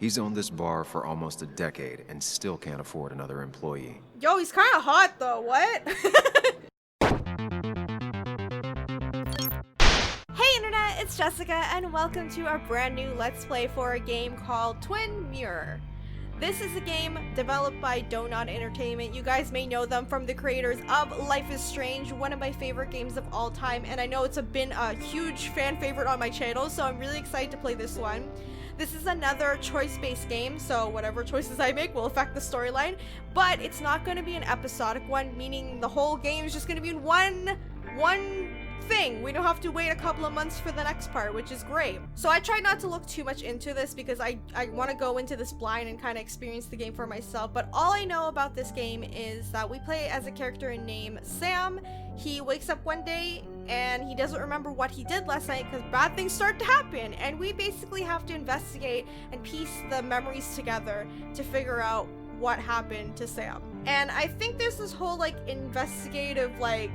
He's owned this bar for almost a decade and still can't afford another employee. Yo, he's kind of hot though, what? Hey internet, it's Jessica and welcome to our brand new Let's Play for a game called Twin Mirror. This is a game developed by DONTNOD Entertainment. You guys may know them from the creators of Life is Strange, one of my favorite games of all time, and I know it's been a huge fan favorite on my channel, so I'm really excited to play this one. This is another choice-based game, so whatever choices I make will affect the storyline, but it's not going to be an episodic one, meaning the whole game is just going to be in one thing. We don't have to wait a couple of months for the next part, which is great. So I tried not to look too much into this because I want to go into this blind and kind of experience the game for myself, but all I know about this game is that we play as a character named Sam. He wakes up one day and he doesn't remember what he did last night because bad things start to happen, and we basically have to investigate and piece the memories together to figure out what happened to Sam. And I think there's this whole like investigative, like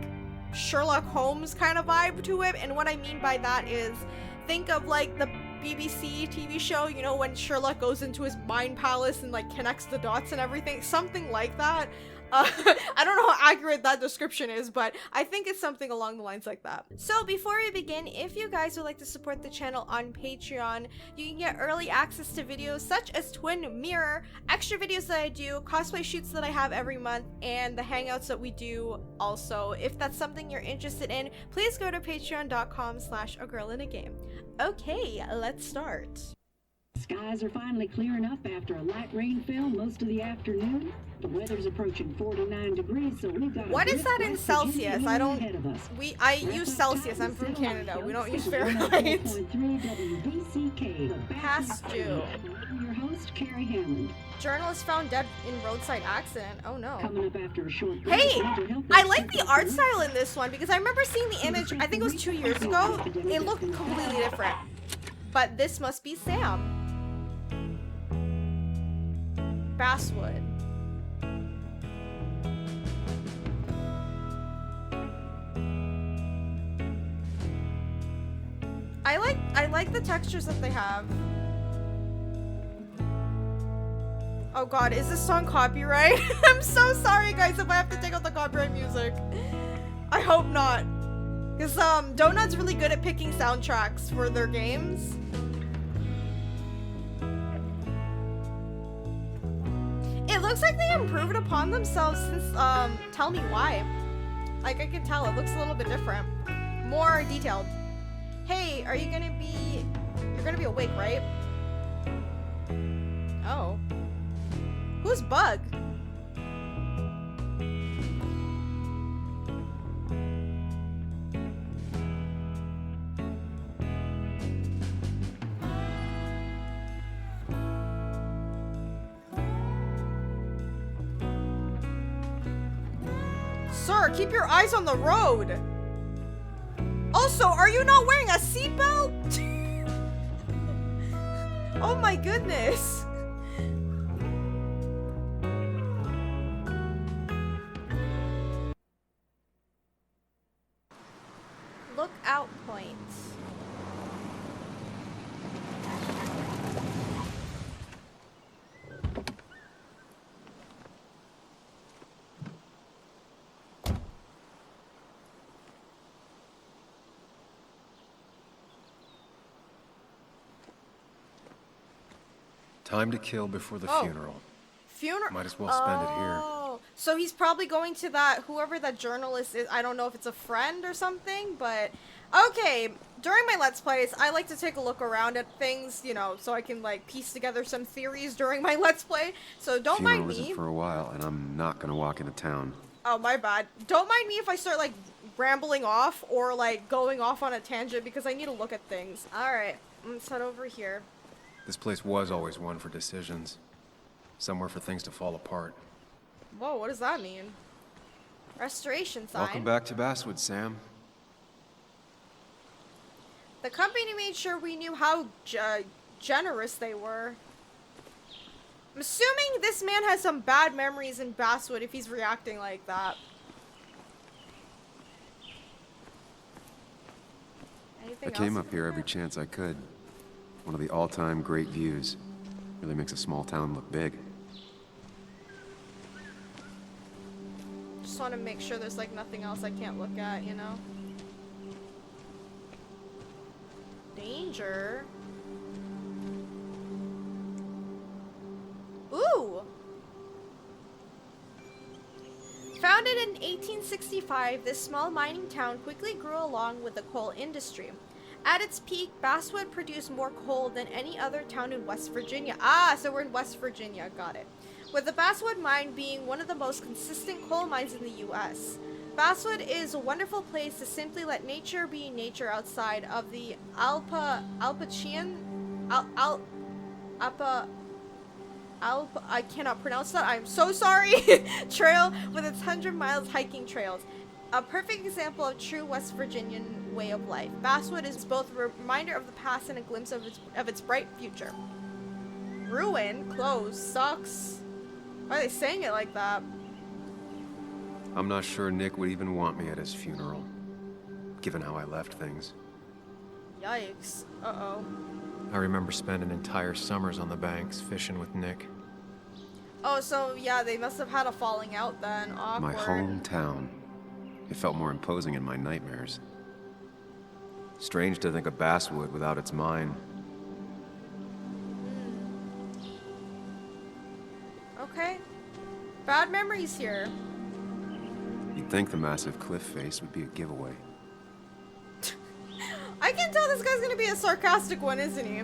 Sherlock Holmes kind of vibe to it, and what I mean by that is think of like the BBC TV show, you know, when Sherlock goes into his mind palace and like connects the dots and everything, something like that. I don't know how accurate that description is, but I think it's something along the lines like that. So before we begin, if you guys would like to support the channel on Patreon, you can get early access to videos such as Twin Mirror, extra videos that I do, cosplay shoots that I have every month, and the hangouts that we do also. If that's something you're interested in, please go to patreon.com/AGirlAndAGame. Okay, let's start. Skies are finally clearing up after a light rainfall most of the afternoon. The weather's approaching 49 degrees, so we've got what is that in Celsius? I use Celsius. I'm from Canada. We don't use Fahrenheit. Past due. Your host, Carrie Hammond. Journalist found dead in roadside accident. Oh no. Coming up after a short break. Hey, I like the art style in this one because I remember seeing the image, I think it was 2 years ago. It looked completely different. But this must be Sam. Basswood. I like the textures that they have. Oh god, is this song copyright? I'm so sorry guys if I have to take out the copyright music. I hope not. Because DONTNOD's really good at picking soundtracks for their games. It looks like they improved upon themselves since Tell Me Why. Like I can tell it looks a little bit different. More detailed. Hey, are you gonna be... You're gonna be awake, right? Oh. Who's Bug? Sir, keep your eyes on the road. Also, are you not wearing a seatbelt? Oh my goodness. Lookout points. Time to kill before the funeral. Funeral? Might as well spend it here. Oh, so he's probably going to that, whoever that journalist is. I don't know if it's a friend or something, but okay. During my Let's Plays, I like to take a look around at things, you know, so I can like piece together some theories during my Let's Play. So don't mind me. Isn't for a while, and I'm not gonna walk into town. Oh, my bad. Don't mind me if I start like rambling off or like going off on a tangent because I need to look at things. All right, let's head over here. This place was always one for decisions. Somewhere for things to fall apart. Whoa, what does that mean? Restoration sign. Welcome back to Basswood, Sam. The company made sure we knew how generous they were. I'm assuming this man has some bad memories in Basswood if he's reacting like that. I came up here every chance I could. One of the all-time great views. Really makes a small town look big. Just want to make sure there's like nothing else I can't look at, you know? Danger. Ooh! Founded in 1865, this small mining town quickly grew along with the coal industry. At its peak, Basswood produced more coal than any other town in West Virginia. Ah, so we're in West Virginia, got it. With the Basswood mine being one of the most consistent coal mines in the U.S. Basswood is a wonderful place to simply let nature be nature outside of the I cannot pronounce that, I'm so sorry, trail with its 100 miles hiking trails. A perfect example of true West Virginian way of life. Basswood is both a reminder of the past and a glimpse of its bright future. Ruin, closed, sucks. Why are they saying it like that? I'm not sure Nick would even want me at his funeral, given how I left things. Yikes. Uh-oh. I remember spending entire summers on the banks fishing with Nick. Oh, so yeah, they must have had a falling out then. Awkward. My hometown. It felt more imposing in my nightmares. Strange to think of Basswood without its mine. Okay. Bad memories here. You'd think the massive cliff face would be a giveaway. I can tell this guy's gonna be a sarcastic one, isn't he?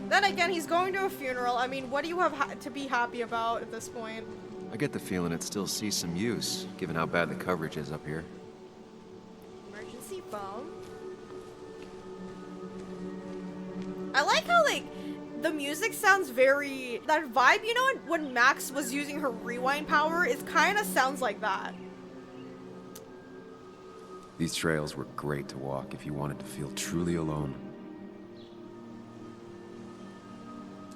Then again, he's going to a funeral. I mean, what do you have to be happy about at this point? I get the feeling it still sees some use, given how bad the coverage is up here. Emergency phone. I like how, like, the music sounds very... That vibe, you know, when Max was using her rewind power, it kind of sounds like that. These trails were great to walk if you wanted to feel truly alone.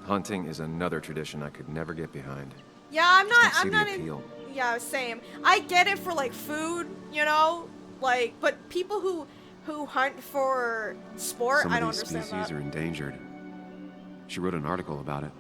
Hunting is another tradition I could never get behind. Yeah, I'm Just not don't see the appeal. Yeah, same. I get it for like food, you know, like, but people who hunt for sport, Some I of don't these understand species that. are endangered. She wrote an article about it.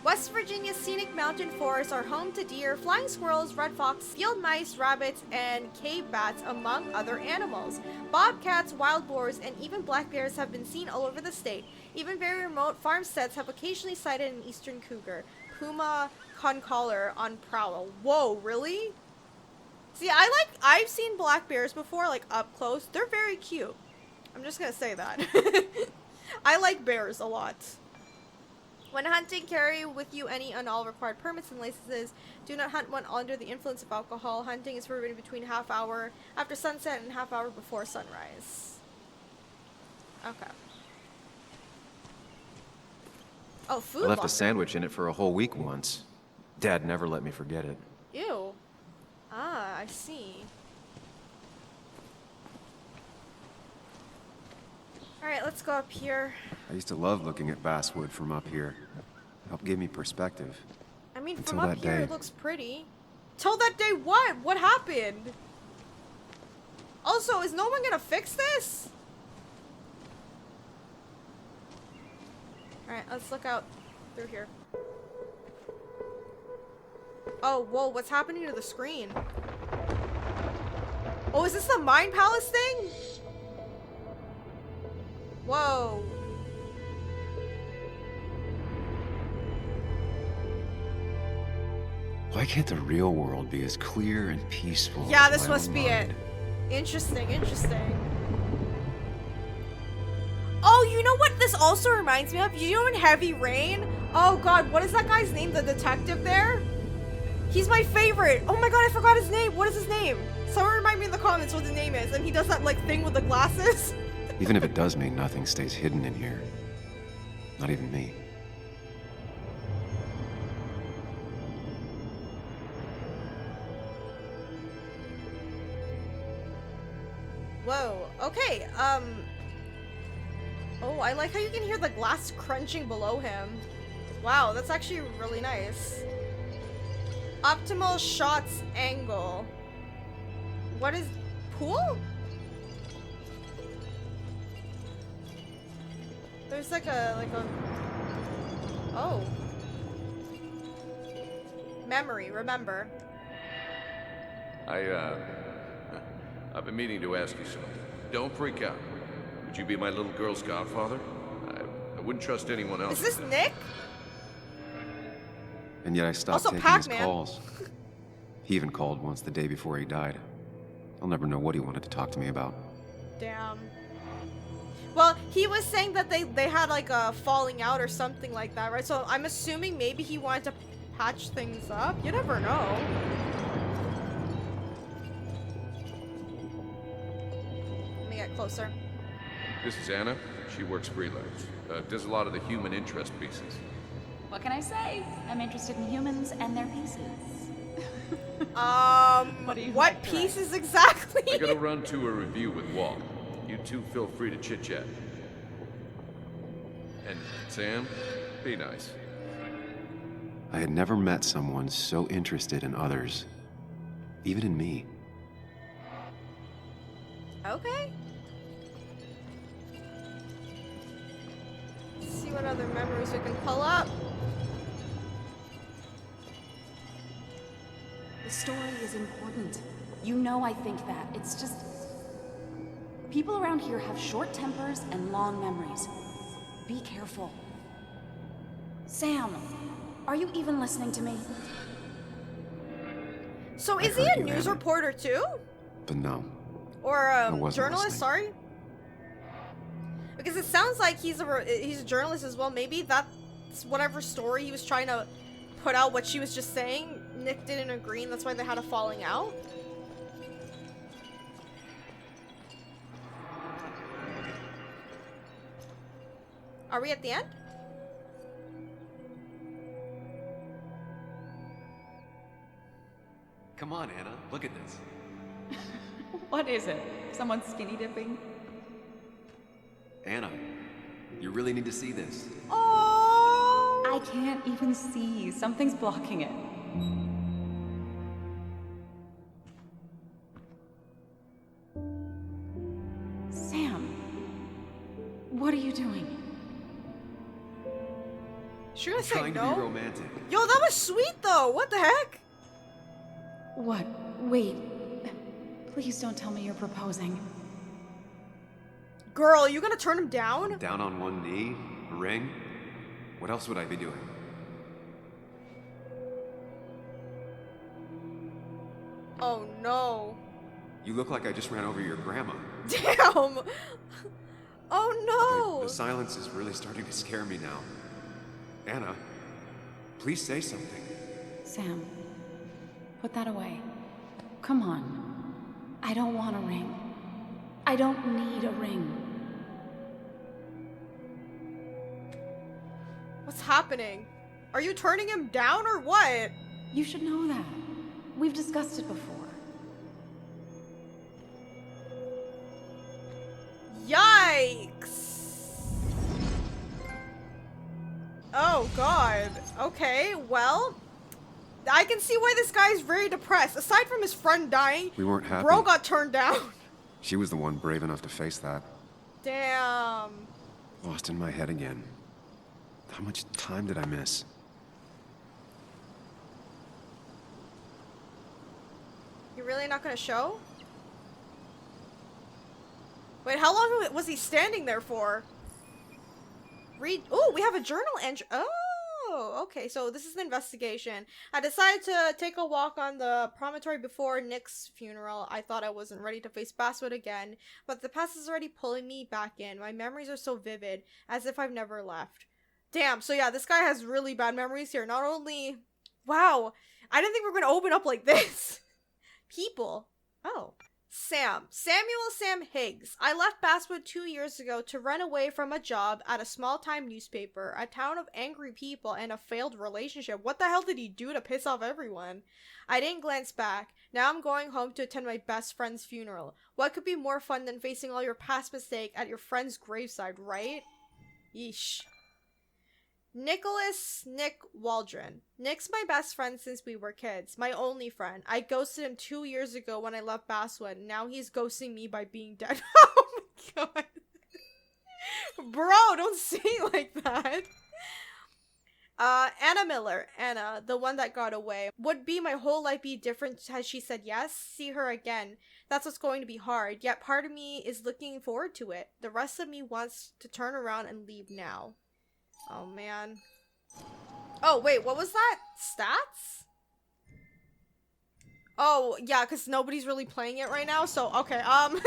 West Virginia's scenic mountain forests are home to deer, flying squirrels, red fox, field mice, rabbits, and cave bats, among other animals. Bobcats, wild boars, and even black bears have been seen all over the state. Even very remote farmsteads have occasionally sighted an eastern cougar, puma concolor on prowl. Whoa, really? See, I've seen black bears before, like up close. They're very cute. I'm just gonna say that. I like bears a lot. When hunting, carry with you any and all required permits and licenses. Do not hunt when under the influence of alcohol. Hunting is forbidden between half hour after sunset and half hour before sunrise. Okay. Oh, food I left locker. a sandwich in it for a whole week once. Dad never let me forget it. Ew. Ah, I see. Alright, let's go up here. I used to love looking at Basswood from up here. Helped give me perspective. I mean, Until from up that here day. it looks pretty. Till that day what? What happened? Also, is no one gonna fix this? Alright, let's look out through here. Oh, whoa, what's happening to the screen? Oh, is this the Mind Palace thing? Whoa. Why can't the real world be as clear and peaceful? Yeah, as this my must own be mind? it. Interesting, interesting. Oh, you know what this also reminds me of? You know in Heavy Rain? Oh god, what is that guy's name? The detective there? He's my favorite. Oh my god, I forgot his name. What is his name? Someone remind me in the comments what his name is. And he does that like thing with the glasses. Even if it does mean nothing stays hidden in here. Not even me. Whoa, okay, oh, I like how you can hear the glass crunching below him. Wow, that's actually really nice. Optimal shots angle. What is... pool? There's like a... Oh. Memory, remember. I've been meaning to ask you something. Don't freak out. Would you be my little girl's godfather? I wouldn't trust anyone else. Is this Nick? And yet I stopped Also taking his Pac-Man. calls. He even called once the day before he died. I'll never know what he wanted to talk to me about. Damn. Well, he was saying that they had like a falling out or something like that, right? So I'm assuming maybe he wanted to patch things up. You never know. Let me get closer. This is Anna. She works freelance. Does a lot of the human interest pieces. What can I say? I'm interested in humans and their pieces. What pieces exactly? I gotta run to a review with Walt. You two feel free to chit-chat. And Sam, be nice. I had never met someone so interested in others. Even in me. Okay. Let's see what other memories we can pull up. The story is important. You know I think that. It's just... people around here have short tempers and long memories. Be careful. Sam, are you even listening to me? So is I he heard a you, news Anna. reporter too? But no. Or I a wasn't journalist, listening. sorry? Because it sounds like he's a journalist as well. Maybe that's whatever story he was trying to put out, what she was just saying. Nick didn't agree, and that's why they had a falling out. Are we at the end? Come on, Anna. Look at this. What is it? Someone skinny dipping? Anna, you really need to see this. Oh! I can't even see. Something's blocking it. Sam, what are you doing? She gonna say Trying to be no? romantic. Yo, that was sweet though. What the heck? What? Wait. Please don't tell me you're proposing. Girl, you gonna turn him down? Down on one knee, a ring. What else would I be doing? Oh no. You look like I just ran over your grandma. Damn! Oh no! The silence is really starting to scare me now. Anna, please say something. Sam, put that away. Come on. I don't want a ring. I don't need a ring. What's happening? Are you turning him down or what? You should know that. We've discussed it before. Yikes! Oh god. Okay, well, I can see why this guy's very depressed. Aside from his friend dying, We weren't happy. bro got turned down. She was the one brave enough to face that. Damn. Lost in my head again. How much time did I miss? You really not gonna show? Wait, how long was he standing there for? Read. Oh, we have a journal entry. Oh, okay. So this is the investigation. I decided to take a walk on the promontory before Nick's funeral. I thought I wasn't ready to face Basswood again, but the past is already pulling me back in. My memories are so vivid, as if I've never left. Damn. So yeah, this guy has really bad memories here. Not only, wow, I didn't think we were gonna open up like this. People. Oh. Samuel Sam Higgs. I left Basswood 2 years ago to run away from a job at a small-time newspaper, a town of angry people, and a failed relationship. What the hell did he do to piss off everyone? I didn't glance back. Now I'm going home to attend my best friend's funeral. What could be more fun than facing all your past mistakes at your friend's graveside, right? Yeesh. Nick Waldron. Nick's my best friend since we were kids. My only friend. I ghosted him 2 years ago when I left Basswood. Now he's ghosting me by being dead. Oh my god. Bro, don't say it like that. Anna Miller, Anna, the one that got away. Would be my whole life be different had she said yes? See her again. That's what's going to be hard. Yet part of me is looking forward to it. The rest of me wants to turn around and leave now. Oh, man. Oh, wait, what was that? Stats? Oh, yeah, because nobody's really playing it right now, so, okay, I'm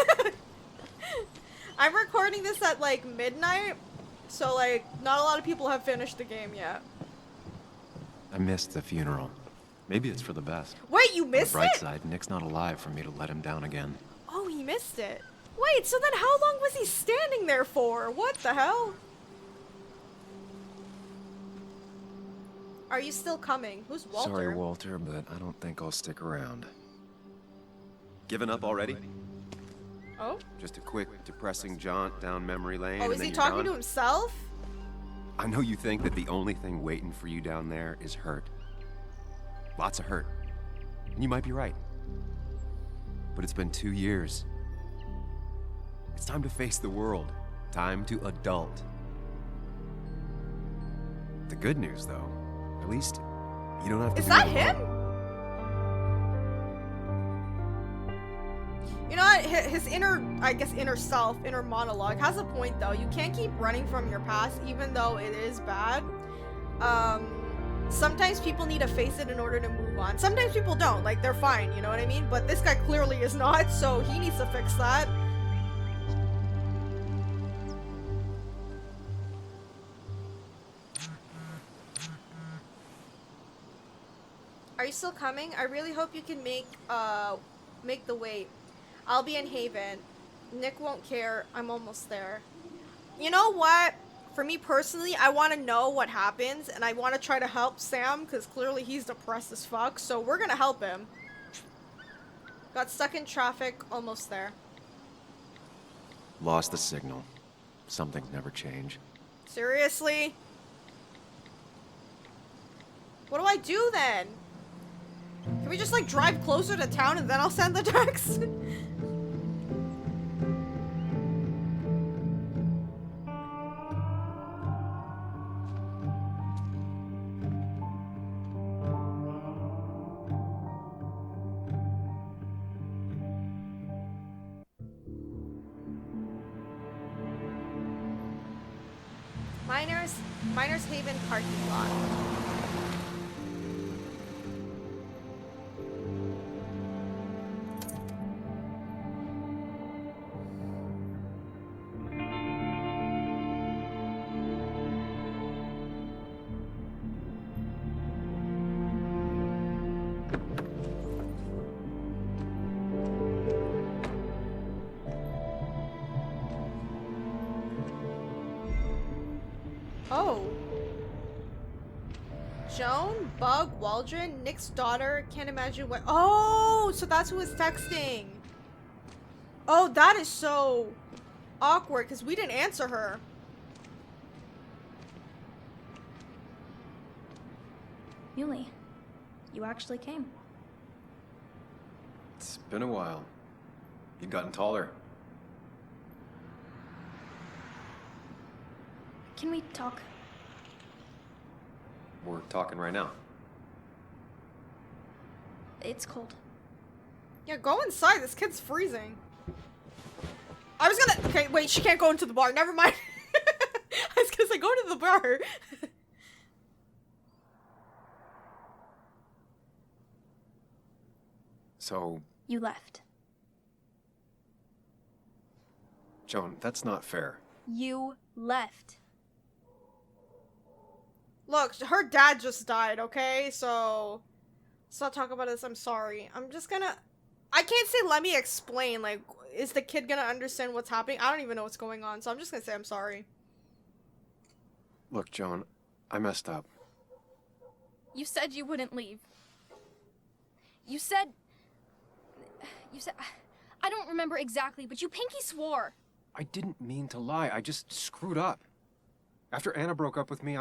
recording this at, like, midnight, so, like, not a lot of people have finished the game yet. I missed the funeral. Maybe it's for the best. Wait, you On the missed bright it? side, Nick's not alive for me to let him down again. Oh, he missed it. Wait, so then how long was he standing there for? What the hell? Are you still coming? Who's Walter? Sorry, Walter, but I don't think I'll stick around. Given up already? Oh? Just a quick, depressing jaunt down memory lane. Oh, and is then he you're talking gone? to himself? I know you think that the only thing waiting for you down there is hurt. Lots of hurt. And you might be right. But it's been 2 years. It's time to face the world. Time to adult. The good news, though, at least you don't have to Is do that it him? alone. You know what? His inner, I guess, inner self, inner monologue has a point, though. You can't keep running from your past, even though it is bad. Sometimes people need to face it in order to move on. Sometimes people don't. Like, they're fine, you know what I mean? But this guy clearly is not, so he needs to fix that. Are you still coming? I really hope you can make the wait. I'll be in Haven. Nick won't care. I'm almost there. You know what? For me personally, I want to know what happens, and I want to try to help Sam, because clearly he's depressed as fuck, so we're gonna help him. Got stuck in traffic, almost there. Lost the signal. Some things never change. Seriously? What do I do then? Can we just, like, drive closer to town and then I'll send the text? Miners Haven parking lot. Oh. Joan, Bug, Waldron, Nick's daughter, can't imagine what- Oh, so that's who was texting. Oh, that is so awkward, because we didn't answer her. Yuli, you actually came. It's been a while. You've gotten taller. Can we talk? We're talking right now. It's cold. Yeah, go inside, this kid's freezing. I was gonna- Okay, wait, she can't go into the bar, never mind. I was gonna say, go to the bar. So, You left. Joan, that's not fair. You left. Look, her dad just died, okay? So, let's not talk about this, I'm sorry. I'm just gonna- I can't say let me explain, like, is the kid gonna understand what's happening? I don't even know what's going on, so I'm just gonna say I'm sorry. Look, Joan, I messed up. You said you wouldn't leave. You said... I don't remember exactly, but you pinky swore. I didn't mean to lie. I just screwed up. After Anna broke up with me,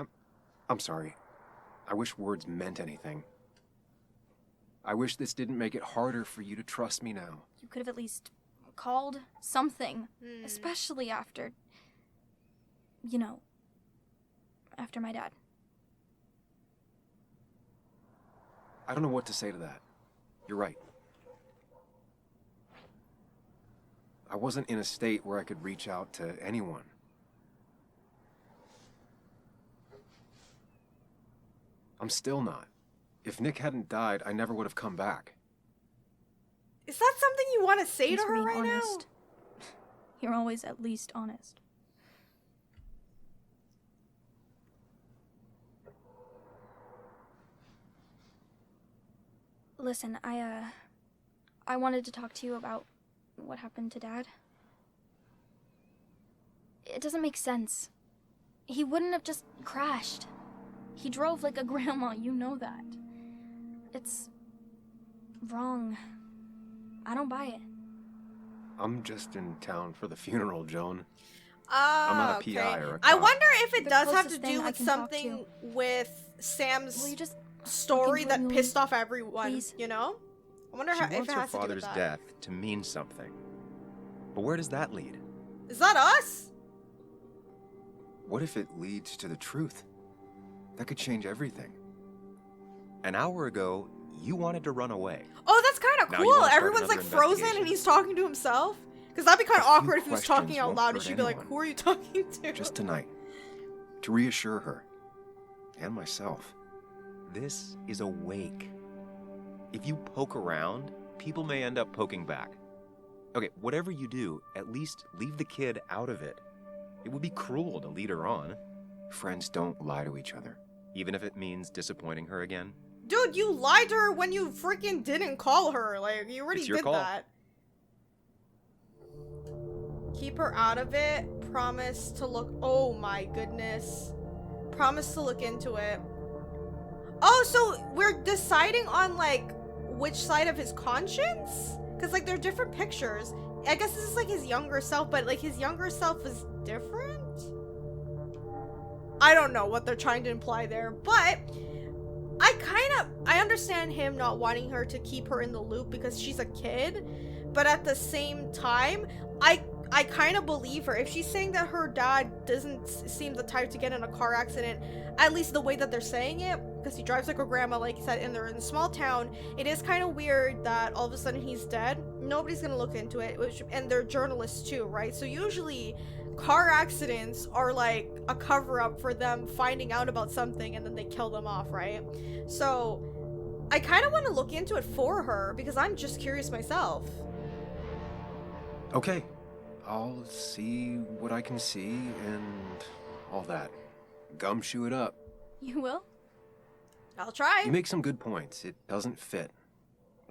I'm sorry. I wish words meant anything. I wish this didn't make it harder for you to trust me now. You could have at least called something. Especially after... You know... After my dad. I don't know what to say to that. You're right. I wasn't in a state where I could reach out to anyone. I'm still not. If Nick hadn't died, I never would have come back. Is that something you want to say Thanks to for her being right honest. You're always at least honest. Listen, I wanted to talk to you about what happened to Dad. It doesn't make sense. He wouldn't have just crashed. He drove like a grandma, you know that. It's wrong. I don't buy it. I'm just in town for the funeral, Joan. Oh, I'm not a okay. PI or a I cop. wonder if it The does have to closest thing do I with can talk something to. with Sam's Will you just story look that into it, pissed off everyone, please? you know? I wonder She how, if wants it her has to do with father's that. death to mean something. But where does that lead? Is that us? What if it leads to the truth? That could change everything. An hour ago, you wanted to run away. Oh, that's kind of Now you cool. wanna start Everyone's like another frozen investigation? and he's talking to himself. Because that'd be kind of A few awkward if he was talking questions out won't loud and hurt she'd be like, anyone. who are you talking to? Just tonight. To reassure her. And myself. This is a wake. If you poke around, people may end up poking back. Okay, whatever you do, at least leave the kid out of it. It would be cruel to lead her on. Friends don't lie to each other, even if it means disappointing her again. Dude, you lied to her when you freaking didn't call her. Like, you already It's your did call. that. Keep her out of it. Promise to look. Oh my goodness. Promise to look into it. Oh, so we're deciding on, like, which side of his conscience? Because, like, they're different pictures. I guess this is, like, his younger self, but, like, his younger self is different? I don't know what they're trying to imply there, but I understand him not wanting her to keep her in the loop because she's a kid, but at the same time, I kind of believe her. If she's saying that her dad doesn't seem the type to get in a car accident, at least the way that they're saying it, because he drives like a grandma, like you said, and they're in a small town, it is kind of weird that all of a sudden he's dead. Nobody's gonna look into it, and they're journalists too, right? So usually car accidents are like a cover-up for them finding out about something and then they kill them off, right? So I kind of want to look into it for her because I'm just curious myself. Okay, I'll see what I can see and all that. Gumshoe it up. You will? I'll try. You make some good points. It doesn't fit.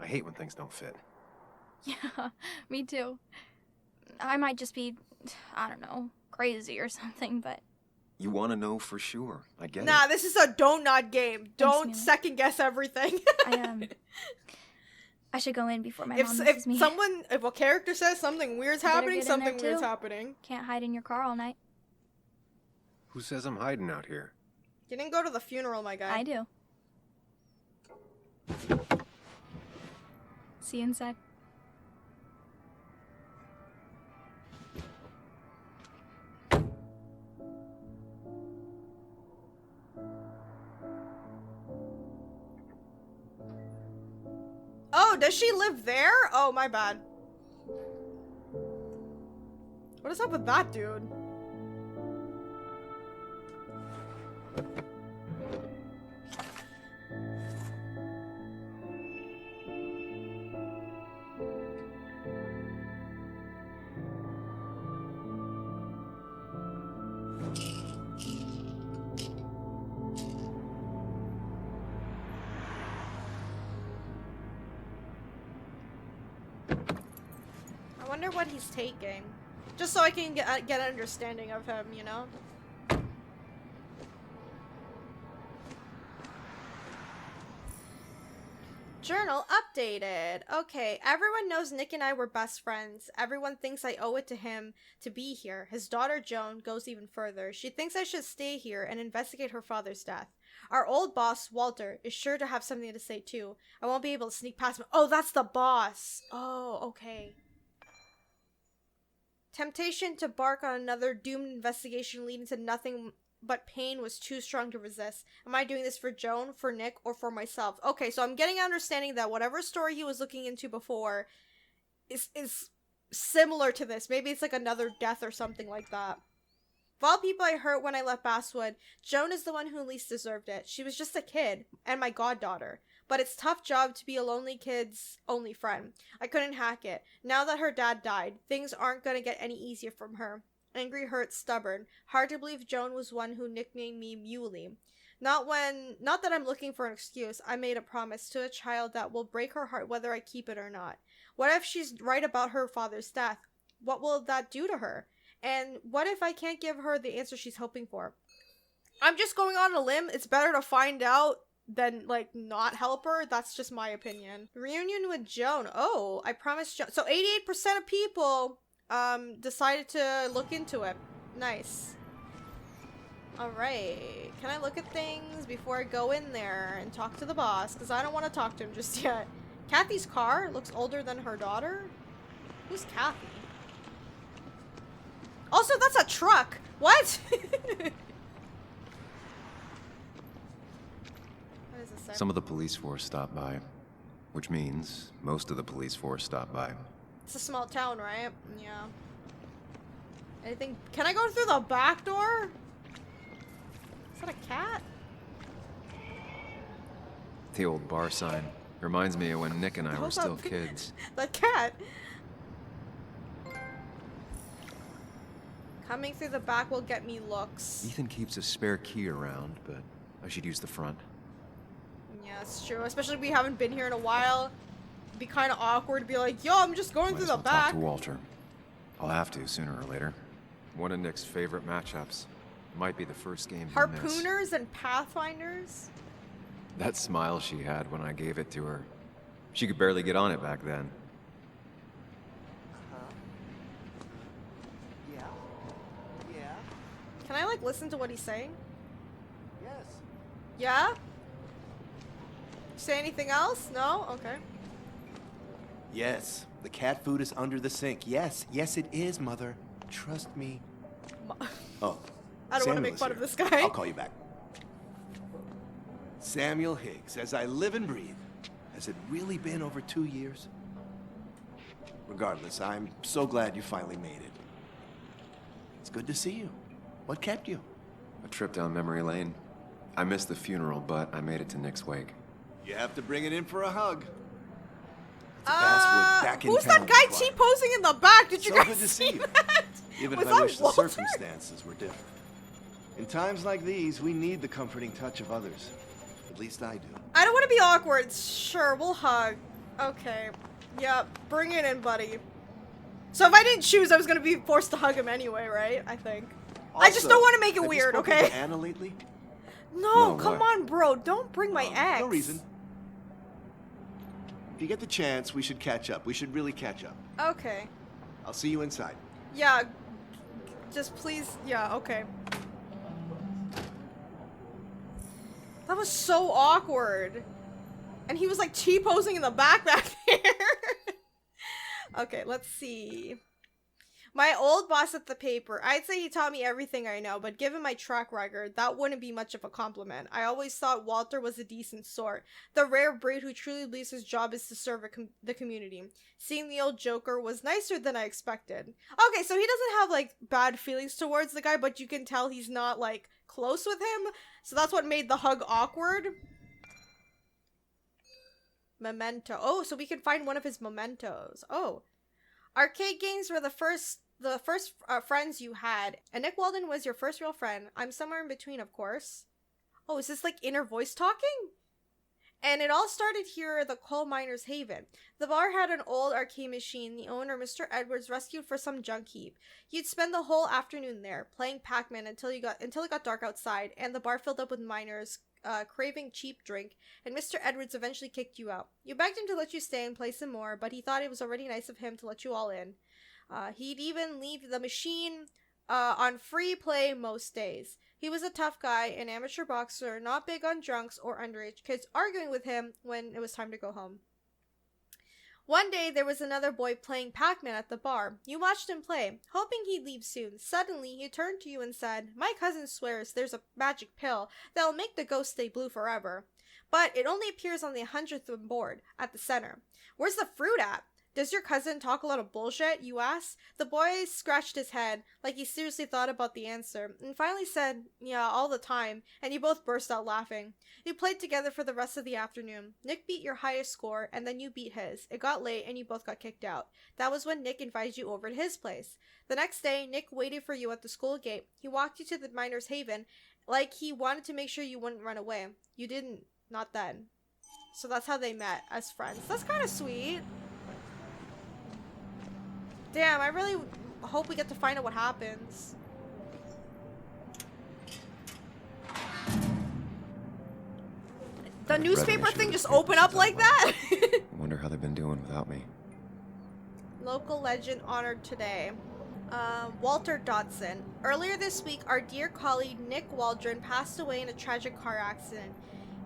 I hate when things don't fit. Yeah, me too. I might just be, I don't know, crazy or something, but You want to know for sure. I get Nah, it. this is a DONTNOD game. Don't Mila. second guess everything. I should go in before my mom if misses me. if a character says something weird's You better happening, get in there, something weird's too. happening. Can't hide in your car all night. Who says I'm hiding out here? You didn't go to the funeral, my guy. I do. See you inside. Oh, does she live there? Oh, my bad. What is up with that dude? I wonder what he's taking. Just so I can get an understanding of him, you know? Journal updated. Okay, everyone knows Nick and I were best friends. Everyone thinks I owe it to him to be here. His daughter Joan goes even further. She thinks I should stay here and investigate her father's death. Our old boss, Walter, is sure to have something to say too. I won't be able to sneak past him. Oh, that's the boss. Oh, okay. Temptation to bark on another doomed investigation leading to nothing but pain was too strong to resist. Am I doing this for Joan, for Nick, or for myself? Okay, so I'm getting an understanding that whatever story he was looking into before is similar to this. Maybe it's like another death or something like that. Of all people I hurt when I left Basswood, Joan is the one who least deserved it. She was just a kid, and my goddaughter. But it's a tough job to be a lonely kid's only friend. I couldn't hack it. Now that her dad died, things aren't gonna get any easier from her. Angry, hurt, stubborn. Hard to believe Joan was one who nicknamed me Muley. Not that I'm looking for an excuse. I made a promise to a child that will break her heart whether I keep it or not. What if she's right about her father's death? What will that do to her? And what if I can't give her the answer she's hoping for? I'm just going on a limb. It's better to find out than, like, not help her. That's just my opinion. Reunion with Joan. Oh, I promised Joan. So 88% of people decided to look into it. Nice. Alright. Can I look at things before I go in there and talk to the boss? Because I don't want to talk to him just yet. Kathy's car looks older than her daughter. Who's Kathy? Also, that's a truck. What? What does this say? Some of the police force stopped by, which means most of the police force stopped by. It's a small town, right? Yeah. Anything? Can I go through the back door? Is that a cat? The old bar sign reminds me of when Nick and I were still kids. The cat. Coming through the back will get me looks. Ethan keeps a spare key around, but I should use the front. Yeah, it's true. Especially if we haven't been here in a while. It'd be kind of awkward to be like, yo, I'm just going through the back. Talk to Walter. I'll have to sooner or later. One of Nick's favorite matchups. Might be the first game he'll miss. Harpooners and Pathfinders? That smile she had when I gave it to her. She could barely get on it back then. Can I, like, listen to what he's saying? Yes. Yeah? Say anything else? No? Okay. Yes. The cat food is under the sink. Yes. Yes, it is, Mother. Trust me. Oh. I don't want to make fun of this guy. I'll call you back. Samuel Higgs, as I live and breathe. Has it really been over 2 years? Regardless, I'm so glad you finally made it. It's good to see you. What kept you? A trip down memory lane. I missed the funeral, but I made it to Nick's wake. You have to bring it in for a hug. Basswood back in who's town, that guy Clark. T-posing in the back? Did you So guys good to see you. that? Even Was if I that wish the Walter? circumstances were different. In times like these, we need the comforting touch of others. At least I do. I don't want to be awkward. Sure, we'll hug. Okay. Yeah, bring it in, buddy. So if I didn't choose, I was going to be forced to hug him anyway, right? I think. I just Also, don't want to make it have you weird, spoken okay? to Anna lately? No, No, come what? on, bro. Don't bring my ex. No reason. If you get the chance, we should catch up. We should really catch up. Okay. I'll see you inside. Yeah. Just please. Yeah, okay. That was so awkward. And he was like T-posing in the back there. Okay, let's see. My old boss at the paper, I'd say he taught me everything I know, but given my track record, that wouldn't be much of a compliment. I always thought Walter was a decent sort, the rare breed who truly believes his job is to serve the community. Seeing the old Joker was nicer than I expected. Okay, so he doesn't have, like, bad feelings towards the guy, but you can tell he's not, like, close with him, so that's what made the hug awkward. Memento. Oh, so we can find one of his mementos. Oh. Arcade games were the first friends you had, and Nick Walden was your first real friend. I'm somewhere in between, of course. Oh, is this like inner voice talking? And it all started here at the coal miner's haven. The bar had an old arcade machine the owner, Mr. Edwards, rescued for some junk heap. You'd spend the whole afternoon there, playing Pac-Man until it got dark outside, and the bar filled up with miners craving cheap drink, and Mr. Edwards eventually kicked you out. You begged him to let you stay and play some more, but he thought it was already nice of him to let you all in. He'd even leave the machine on free play most days. He was a tough guy, an amateur boxer, not big on drunks or underage kids arguing with him when it was time to go home. One day, there was another boy playing Pac-Man at the bar. You watched him play, hoping he'd leave soon. Suddenly, he turned to you and said, "My cousin swears there's a magic pill that'll make the ghost stay blue forever. But it only appears on the 100th board, at the center. Where's the fruit at? Does your cousin talk a lot of bullshit?" you asked. The boy scratched his head, like he seriously thought about the answer, and finally said, "Yeah, all the time," and you both burst out laughing. You played together for the rest of the afternoon. Nick beat your highest score, and then you beat his. It got late, and you both got kicked out. That was when Nick invited you over to his place. The next day, Nick waited for you at the school gate. He walked you to the Miner's Haven, like he wanted to make sure you wouldn't run away. You didn't. Not then. So that's how they met, as friends. That's kind of sweet. Damn, I really hope we get to find out what happens. The newspaper thing just opened up like that? I wonder how they've been doing without me. Local legend honored today. Walter Dodson. Earlier this week, our dear colleague Nick Waldron passed away in a tragic car accident.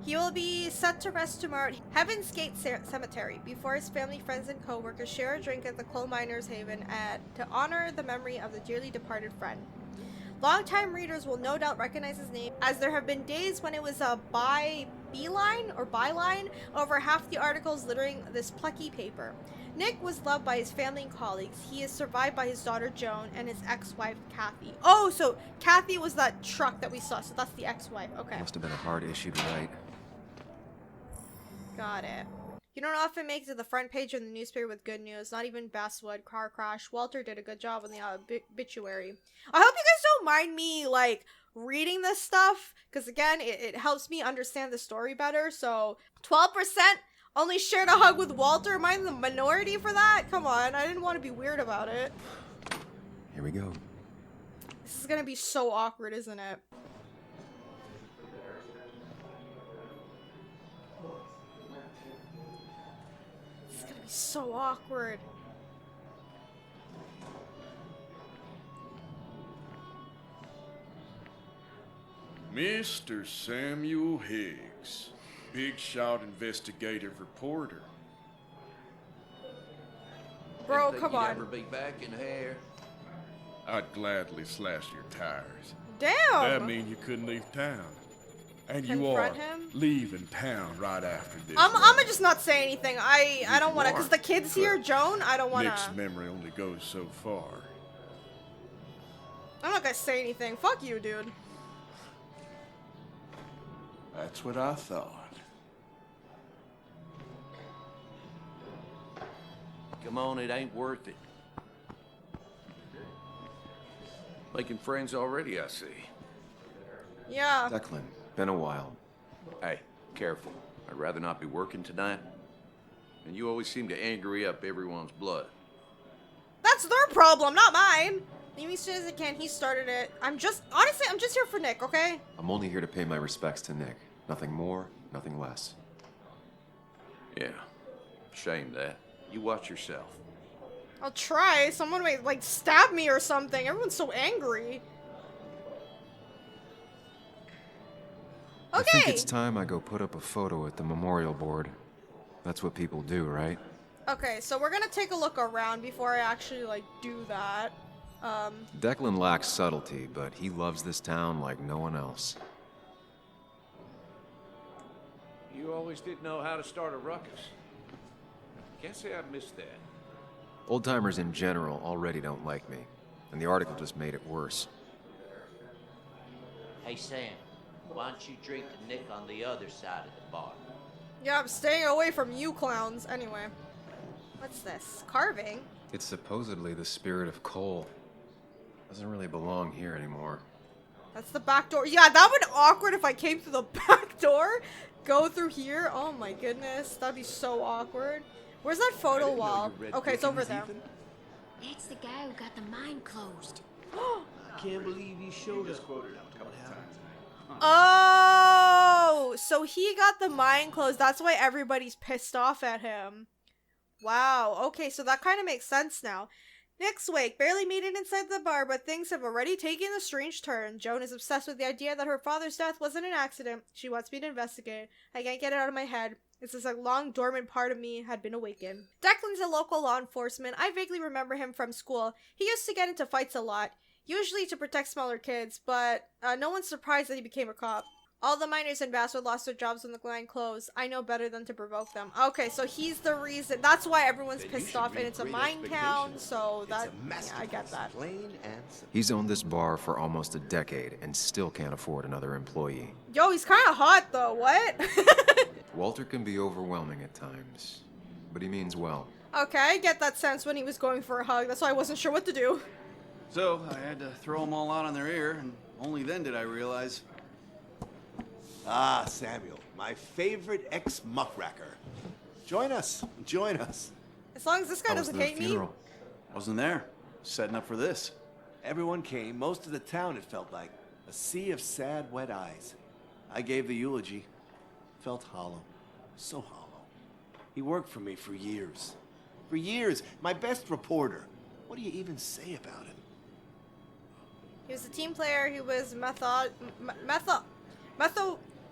He will be set to rest tomorrow at Heaven's Gate Cemetery before his family, friends, and co-workers share a drink at the Coal Miners' Haven to honor the memory of the dearly departed friend. Longtime readers will no doubt recognize his name, as there have been days when it was a byline over half the articles littering this plucky paper. Nick was loved by his family and colleagues. He is survived by his daughter Joan and his ex-wife Kathy. Oh, so Kathy was that truck that we saw, so that's the ex-wife. Okay. Must have been a hard issue to write. Got it. You don't often make it to the front page of the newspaper with good news. Not even Basswood car crash. Walter did a good job on the obituary. I hope you guys don't mind me, like, reading this stuff, because again, it helps me understand the story better. So 12% only shared a hug with Walter. Am I in the minority for that? Come on, I didn't want to be weird about it. Here we go. This is gonna be so awkward, isn't it? So awkward. Mr. Samuel Higgs, big shot investigative reporter. Bro, Didn't think come you'd on. ever be back in here. I'd gladly slash your tires. Damn. That mean you couldn't leave town. And you are Confront him? leaving town right after this. I'm just not say anything. I don't want to, because the kids here, Joan, I don't want Nick's to. memory only goes so far. I'm not gonna say anything. Fuck you, dude. That's what I thought. Come on, it ain't worth it. Making friends already, I see. Yeah. Declan, been a while. Hey, careful. I'd rather not be working tonight. And you always seem to angry up everyone's blood. That's their problem, not mine. Leave me as soon as I can. He started it. Honestly, I'm just here for Nick, okay? I'm only here to pay my respects to Nick. Nothing more, nothing less. Yeah, shame that. You watch yourself. I'll try. Someone might, like, stab me or something. Everyone's so angry. I think Okay. it's time I go put up a photo at the memorial board. That's what people do, right? Okay, so we're gonna take a look around before I actually, like, do that. Declan lacks subtlety, but he loves this town like no one else. You always did know how to start a ruckus. Can't say I've missed that. Old-timers in general already don't like me, and the article just made it worse. Hey, Sam, why don't you drink to Nick on the other side of the bar? Yeah, I'm staying away from you clowns. Anyway. What's this? Carving? It's supposedly the spirit of coal. Doesn't really belong here anymore. That's the back door. Yeah, that would be awkward if I came through the back door. Go through here. Oh my goodness. That'd be so awkward. Where's that photo wall? Okay, it's over there. That's the guy who got the mine closed. Can't believe you showed us. Oh, so he got the mine closed. That's why everybody's pissed off at him. Wow. Okay, so that kind of makes sense now. Next week, barely made it inside the bar, but things have already taken a strange turn. Joan is obsessed with the idea that her father's death wasn't an accident. She wants me to investigate. I can't get it out of my head. It's as a long dormant part of me had been awakened. Declan's a local law enforcement. I vaguely remember him from school. He used to get into fights a lot, usually to protect smaller kids, but no one's surprised that he became a cop. All the miners in Basswood lost their jobs when the line closed. I know better than to provoke them. Okay, so he's the reason. That's why everyone's pissed off, and it's a mine town, so that, yeah, I get that. He's owned this bar for almost a decade and still can't afford another employee. Yo, he's kind of hot, though. What? Walter can be overwhelming at times, but he means well. Okay, I get that sense when he was going for a hug. That's why I wasn't sure what to do. So, I had to throw them all out on their ear, and only then did I realize... Ah, Samuel, my favorite ex-muckracker. Join us. Join us. As long as this guy doesn't hate me. Wasn't there. Setting up for this. Everyone came. Most of the town, it felt like. A sea of sad, wet eyes. I gave the eulogy. Felt hollow. So hollow. He worked for me for years. For years. My best reporter. What do you even say about him? He was a team player. He was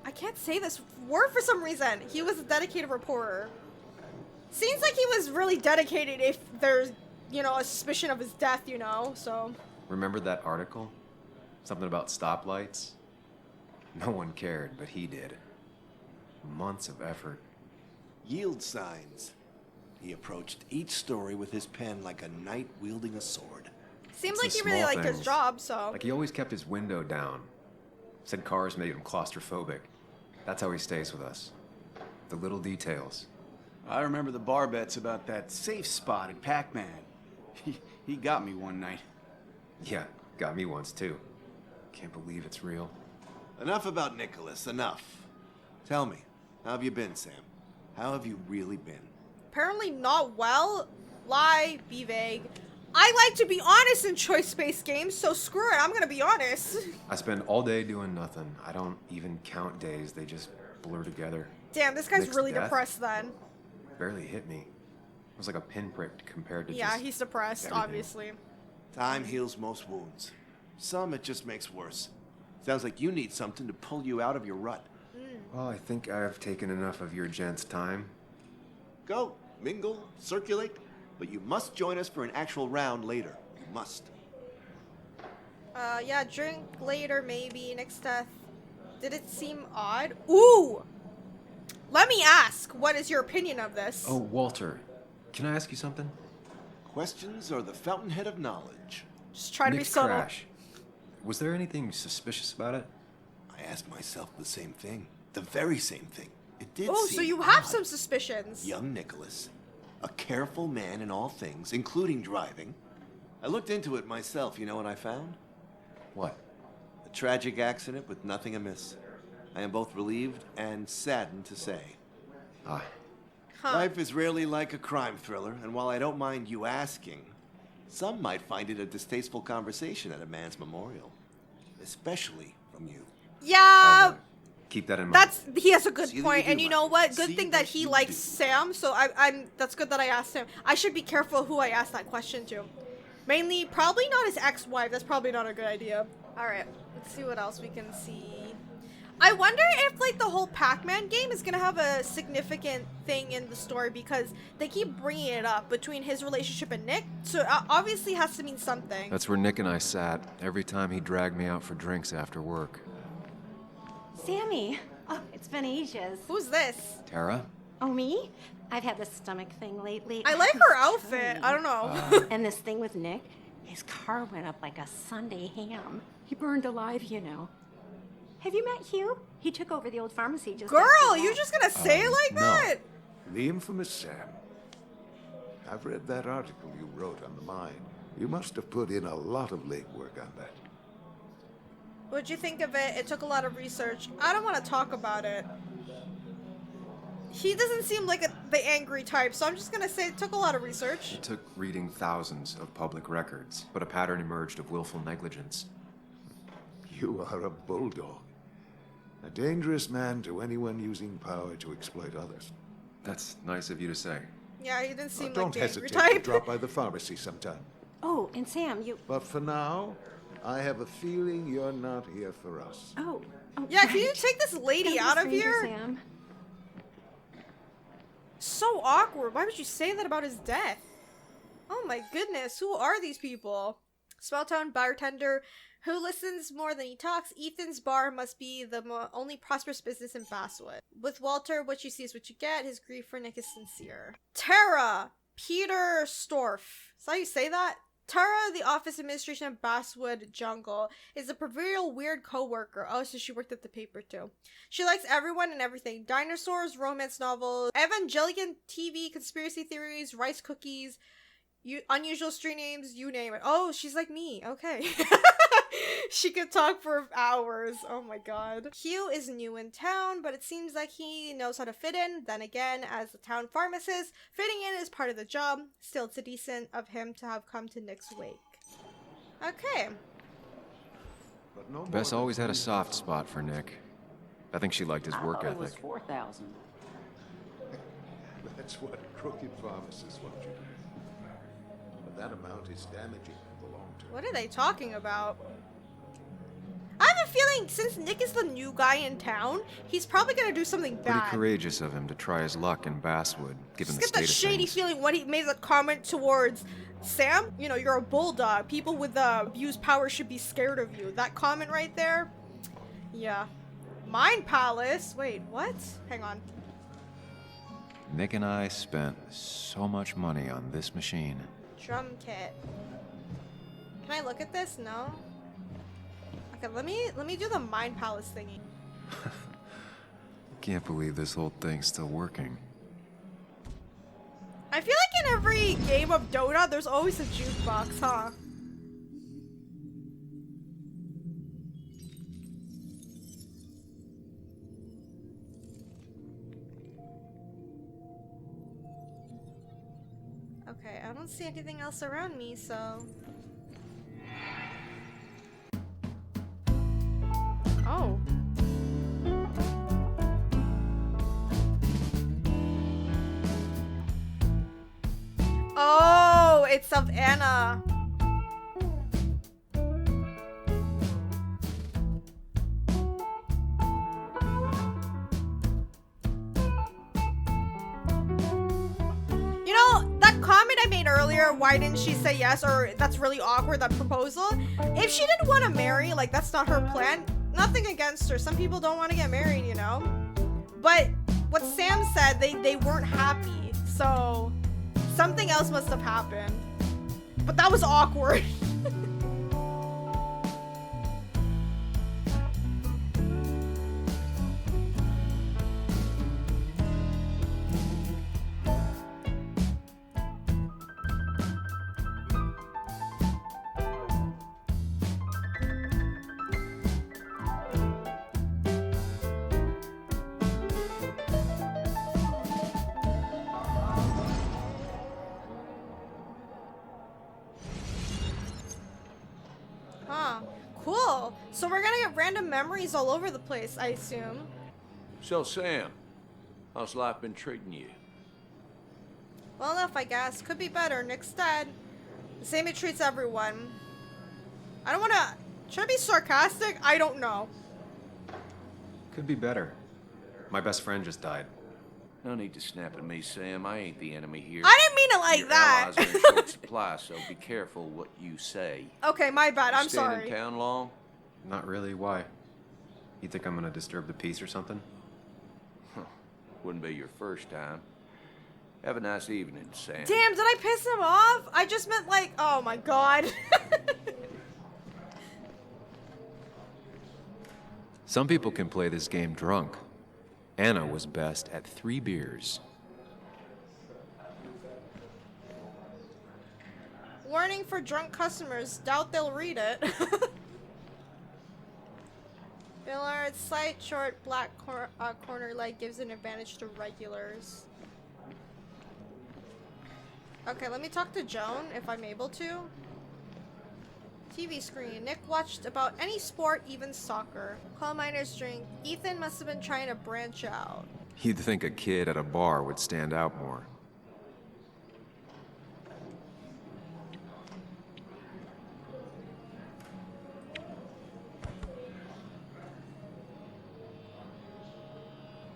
I can't say this word for some reason. He was a dedicated reporter. Seems like he was really dedicated if there's, you know, a suspicion of his death, you know, so. Remember that article? Something about stoplights? No one cared, but he did. Months of effort. Yield signs. He approached each story with his pen like a knight wielding a sword. Seems like he really liked his job, so. Like he always kept his window down. Said cars made him claustrophobic. That's how he stays with us. The little details. I remember the bar bets about that safe spot at Pac-Man. He got me one night. Yeah, got me once too. Can't believe it's real. Enough about Nicholas, enough. Tell me, how have you been, Sam? How have you really been? Apparently not well. Lie, be vague. I like to be honest in choice-based games, so screw it, I'm gonna be honest. I spend all day doing nothing. I don't even count days, they just blur together. Damn, this guy's Nick's really death depressed then. Barely hit me. It was like a pinprick compared to Yeah, he's depressed, everything. obviously. Time heals most wounds. Some it just makes worse. Sounds like you need something to pull you out of your rut. Well, I think I've taken enough of your gents' time. Go, mingle, circulate. But you must join us for an actual round later. You must. Yeah, drink later, maybe. Next death. Did it seem odd? Ooh! Let me ask, what is your opinion of this? Oh, Walter, can I ask you something? Questions are the fountainhead of knowledge. Just try to Nick's be subtle. crash. Was there anything suspicious about it? I asked myself the same thing. The very same thing. It did Oh, seem so you have odd. some suspicions. Young Nicholas. A careful man in all things, including driving. I looked into it myself. You know what I found? What? A tragic accident with nothing amiss. I am both relieved and saddened to say. Ah. Huh. Life is rarely like a crime thriller, and while I don't mind you asking, some might find it a distasteful conversation at a man's memorial. Especially from you. Yeah, Keep that in mind. he has a good See that point, you and do, you know Mike. what? Good See thing that that he you likes do. Sam, so that's good that I asked him. I should be careful who I ask that question to. Mainly, probably not his ex-wife. That's probably not a good idea. All right, let's see what else we can see. I wonder if like the whole Pac-Man game is gonna have a significant thing in the story because they keep bringing it up between his relationship and Nick. So it obviously has to mean something. That's where Nick and I sat every time he dragged me out for drinks after work. Sammy! Oh, it's been ages. Who's this? Tara? Oh, me? I've had this stomach thing lately. I like her outfit. I don't know. And this thing with Nick, his car went up like a Sunday ham. He burned alive, you know. Have you met Hugh? He took over the old pharmacy just Girl, after you that. just gonna say it like that? The infamous Sam. I've read that article you wrote on the mine. You must have put in a lot of legwork on that. What'd you think of it? It took a lot of research. I don't want to talk about it. He doesn't seem like the angry type, so I'm just gonna say it took a lot of research. It took reading thousands of public records, but a pattern emerged of willful negligence. You are a bulldog. A dangerous man to anyone using power to exploit others. That's nice of you to say. Yeah, he didn't seem Don't like the angry hesitate to type. drop by the pharmacy sometime. Oh, and Sam, you... But for now, I have a feeling you're not here for us. Oh, yeah, can you take this lady out of here? Sam. So awkward. Why would you say that about his death? Oh my goodness, who are these people? Small town bartender who listens more than he talks. Ethan's bar must be the only prosperous business in Basswood. With Walter, what you see is what you get. His grief for Nick is sincere. Tara! Peter Storff. Is that how you say that? Tara, the office administration of Basswood Jungle, is a proverbial weird co-worker. Oh, so she worked at the paper too. She likes everyone and everything. Dinosaurs, romance novels, evangelical TV, conspiracy theories, rice cookies, unusual street names, you name it. Oh, she's like me. Okay. She could talk for hours. Oh my god. Hugh is new in town, but it seems like he knows how to fit in. Then again, as the town pharmacist, fitting in is part of the job. Still, it's decent of him to have come to Nick's wake. Okay. Bess always had a soft spot for Nick. I think she liked his work ethic. It was 4,000. That's what crooked pharmacists want you to do. But that amount is damaging in the long term. What are they talking about? I have a feeling since Nick is the new guy in town, he's probably gonna do something bad. Pretty courageous of him to try his luck in Basswood, given the Just get that state of shady things. feeling when he made a comment towards Sam. You know, you're a bulldog. People with abused power should be scared of you. That comment right there. Yeah. Mind Palace. Wait, what? Hang on. Nick and I spent so much money on this machine. Drum kit. Can I look at this? No. Okay, let me do the Mind Palace thingy. Can't believe this whole thing's still working. I feel like in every game of Dota, there's always a jukebox, huh? Okay, I don't see anything else around me, so... Oh. Oh, it's of Anna. You know, that comment I made earlier, why didn't she say yes, or that's really awkward, that proposal? If she didn't want to marry, like that's not her plan, nothing against her. Some people don't want to get married, you know? But what Sam said, they weren't happy, so something else must have happened. But that was awkward. Cool. So we're gonna get random memories all over the place, I assume. So, Sam, how's life been treating you? Well enough, I guess. Could be better. Nick's dead. The same it treats everyone. I don't wanna... Should I be sarcastic? I don't know. Could be better. My best friend just died. No need to snap at me, Sam. I ain't the enemy here. I didn't mean it like Your that. allies are in short supply, so be careful what you say. Okay, my bad. I'm Staying sorry. in town long? Not really. Why? You think I'm gonna disturb the peace or something? Huh. Wouldn't be your first time. Have a nice evening, Sam. Damn, did I piss him off? I just meant like, oh my god. Some people can play this game drunk. Anna was best at 3 beers. Warning for drunk customers. Doubt they'll read it. Billard's slight, short, black corner leg gives an advantage to regulars. Okay, let me talk to Joan if I'm able to. TV screen. Nick watched about any sport, even soccer. Coal miners drink. Ethan must have been trying to branch out. You'd think a kid at a bar would stand out more.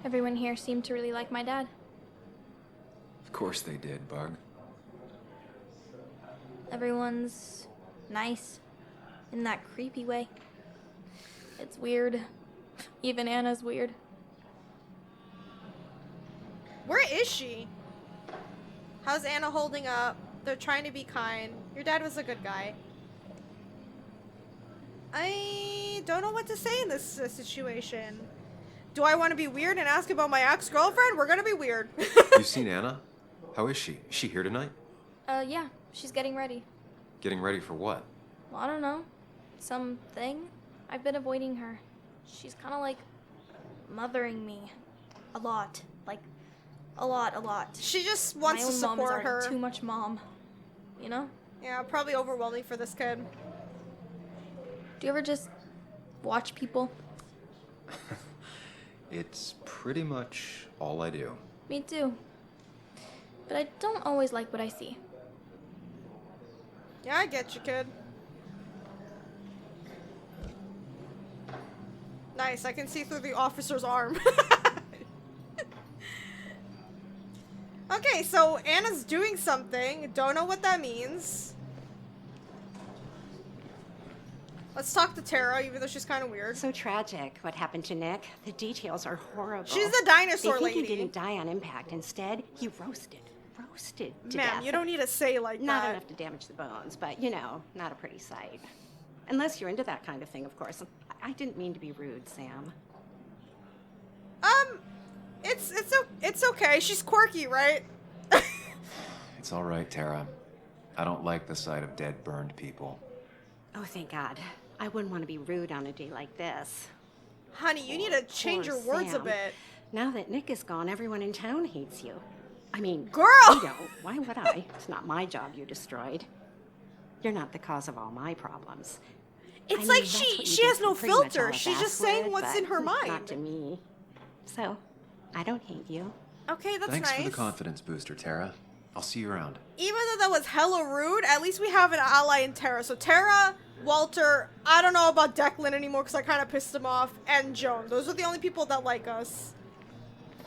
Everyone here seemed to really like my dad. Of course they did, Bug. Everyone's nice in that creepy way. It's weird. Even Anna's weird. Where is she? How's Anna holding up? They're trying to be kind. Your dad was a good guy. I don't know what to say in this situation. Do I want to be weird and ask about my ex-girlfriend? We're gonna be weird. You've seen Anna? How is she? Is she here tonight? Yeah, she's getting ready. Getting ready for what? Well, I don't know. Something? I've been avoiding her. She's kind of like mothering me. A lot. Like, a lot. She just wants to support my own mom is her. already too much mom. You know? Yeah, probably overwhelming for this kid. Do you ever just watch people? It's pretty much all I do. Me too. But I don't always like what I see. Yeah, I get you, kid. Nice, I can see through the officer's arm. Okay, so Anna's doing something. Don't know what that means. Let's talk to Tara, even though she's kind of weird. So tragic what happened to Nick. The details are horrible. She's the dinosaur they think lady. He didn't die on impact. Instead, he roasted to Ma'am, death. you don't need to say like Not that. enough to damage the bones, but you know, not a pretty sight. Unless you're into that kind of thing, of course. I didn't mean to be rude, Sam. It's okay. She's quirky, right? It's all right, Tara. I don't like the sight of dead, burned people. Oh, thank God. I wouldn't want to be rude on a day like this. Honey, you need to change your words a bit. Now that Nick is gone, everyone in town hates you. I mean, girl! I don't. Why would I? It's not my job you destroyed. You're not the cause of all my problems. It's I mean, like that's what she you has did no for pretty much filter. all of She's just saying Basswood, what's but in her mind. Not to me. So, I don't hate you. Okay, that's Thanks nice. for the confidence booster, Tara. I'll see you around. Even though that was hella rude, at least we have an ally in Tara. So Tara, Walter, I don't know about Declan anymore because I kind of pissed him off, and Joan. Those are the only people that like us.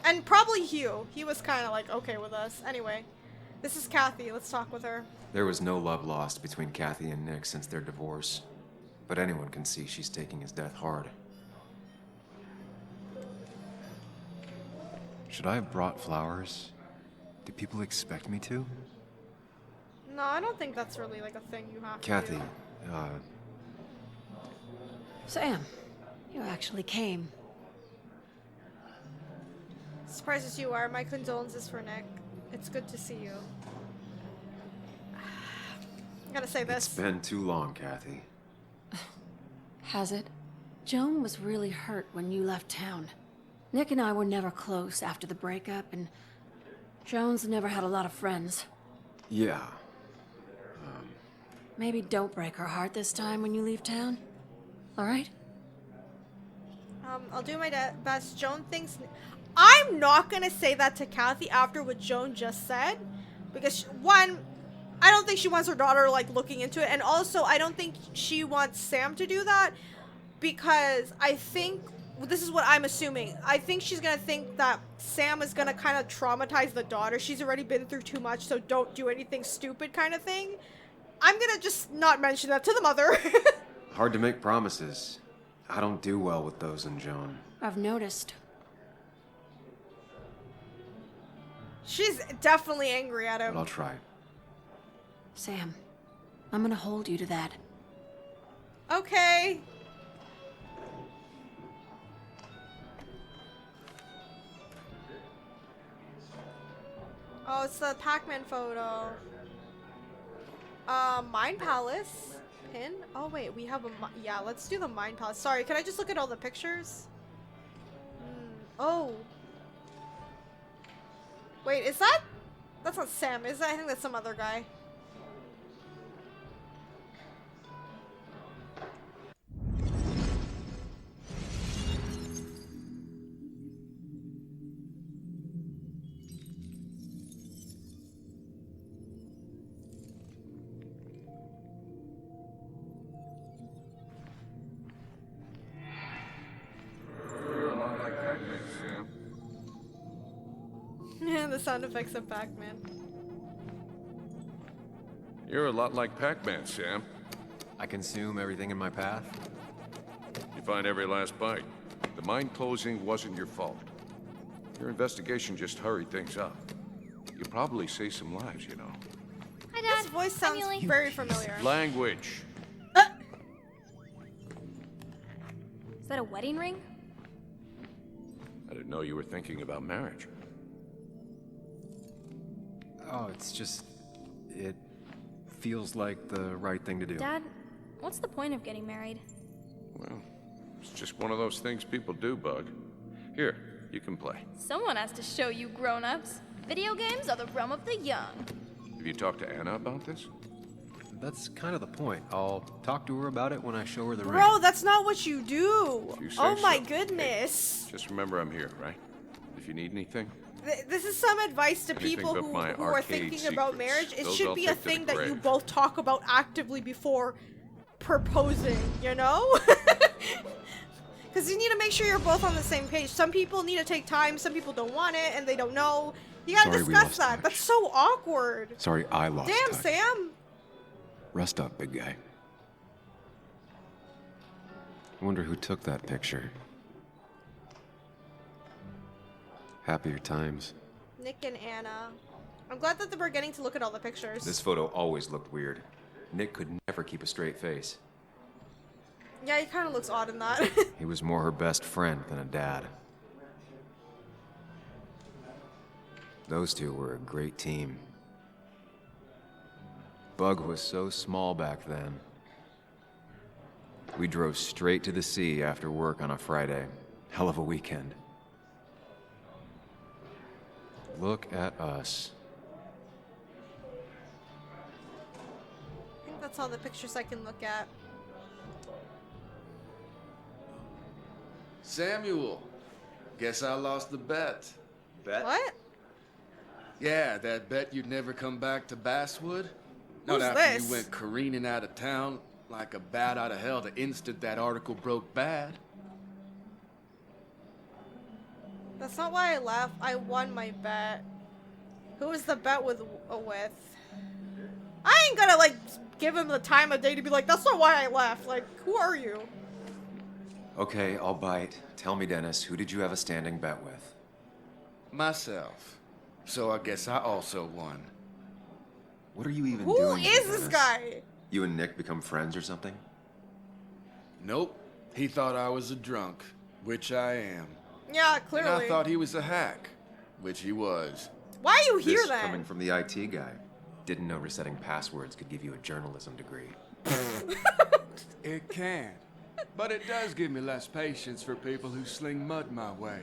And probably Hugh. He was kind of like okay with us. Anyway, this is Kathy. Let's talk with her. There was no love lost between Kathy and Nick since their divorce. But anyone can see she's taking his death hard. Should I have brought flowers? Do people expect me to? No, I don't think that's really like a thing you have Kathy, to do. Sam, you actually came. Surprised as you are, my condolences for Nick. It's good to see you. I gotta say this. It's been too long, Kathy. Has it? Joan was really hurt when you left town. Nick and I were never close after the breakup, and Joan's never had a lot of friends. Yeah. Maybe don't break her heart this time when you leave town. All right? I'll do my best. Joan thinks... I'm not gonna say that to Kathy after what Joan just said. Because, one, I don't think she wants her daughter, like, looking into it. And also, I don't think she wants Sam to do that. Because I think... This is what I'm assuming. I think she's gonna think that Sam is gonna kind of traumatize the daughter. She's already been through too much, so don't do anything stupid kind of thing. I'm gonna just not mention that to the mother. Hard to make promises. I don't do well with those in Joan. I've noticed. She's definitely angry at him. But I'll try. Sam, I'm gonna hold you to that. Okay. Oh, it's the Pac-Man photo. Mind Palace. Pin? Oh, wait, we have a... Yeah, let's do the Mind Palace. Sorry, can I just look at all the pictures? Oh. Wait, is that... That's not Sam, is that? I think that's some other guy. The sound effects of Pac-Man. You're a lot like Pac-Man, Sam. I consume everything in my path. You find every last bite. The mine closing wasn't your fault. Your investigation just hurried things up. You probably saved some lives, you know. Hi, Dad. This voice sounds very familiar. Language. Is that a wedding ring? I didn't know you were thinking about marriage. Oh, it's just... it feels like the right thing to do. Dad, what's the point of getting married? Well, it's just one of those things people do, Bug. Here, you can play. Someone has to show you grown-ups. Video games are the realm of the young. Have you talked to Anna about this? That's kind of the point. I'll talk to her about it when I show her the ring. Bro, that's not what you do. If you say Oh my so. goodness. Hey, just remember I'm here, right? If you need anything. This is some advice to Anything people but who my are arcade thinking about secrets. marriage. It Those should I'll be a take to the thing that you grave. both talk about actively before proposing, you know? Because you need to make sure you're both on the same page. Some people need to take time, some people don't want it, and they don't know. You gotta Sorry we discuss lost that. touch. That's so awkward. Sorry, I lost Damn, touch. Sam. Rest up, big guy. I wonder who took that picture. Happier times. Nick and Anna. I'm glad that we're getting to look at all the pictures. This photo always looked weird. Nick could never keep a straight face. Yeah, he kind of looks odd in that. He was more her best friend than a dad. Those two were a great team. Bug was so small back then. We drove straight to the sea after work on a Friday. Hell of a weekend. Look at us. I think that's all the pictures I can look at. Samuel, guess I lost the bet. Bet? What? Yeah, that bet you'd never come back to Basswood? Not Who's after this? you went careening out of town like a bat out of hell the instant that article broke bad. That's not why I left. I won my bet. Who was the bet with? I ain't gonna like give him the time of day to be like, that's not why I left. Like, who are you? Okay, I'll bite. Tell me, Dennis, who did you have a standing bet with? Myself. So I guess I also won. What are you even Who doing? is this Dennis? guy? You and Nick become friends or something? Nope. He thought I was a drunk, which I am. Yeah, And clearly. I thought he was a hack, which he was. Why are you here This then? coming from the IT guy. Didn't know resetting passwords could give you a journalism degree. It can. But it does give me less patience for people who sling mud my way.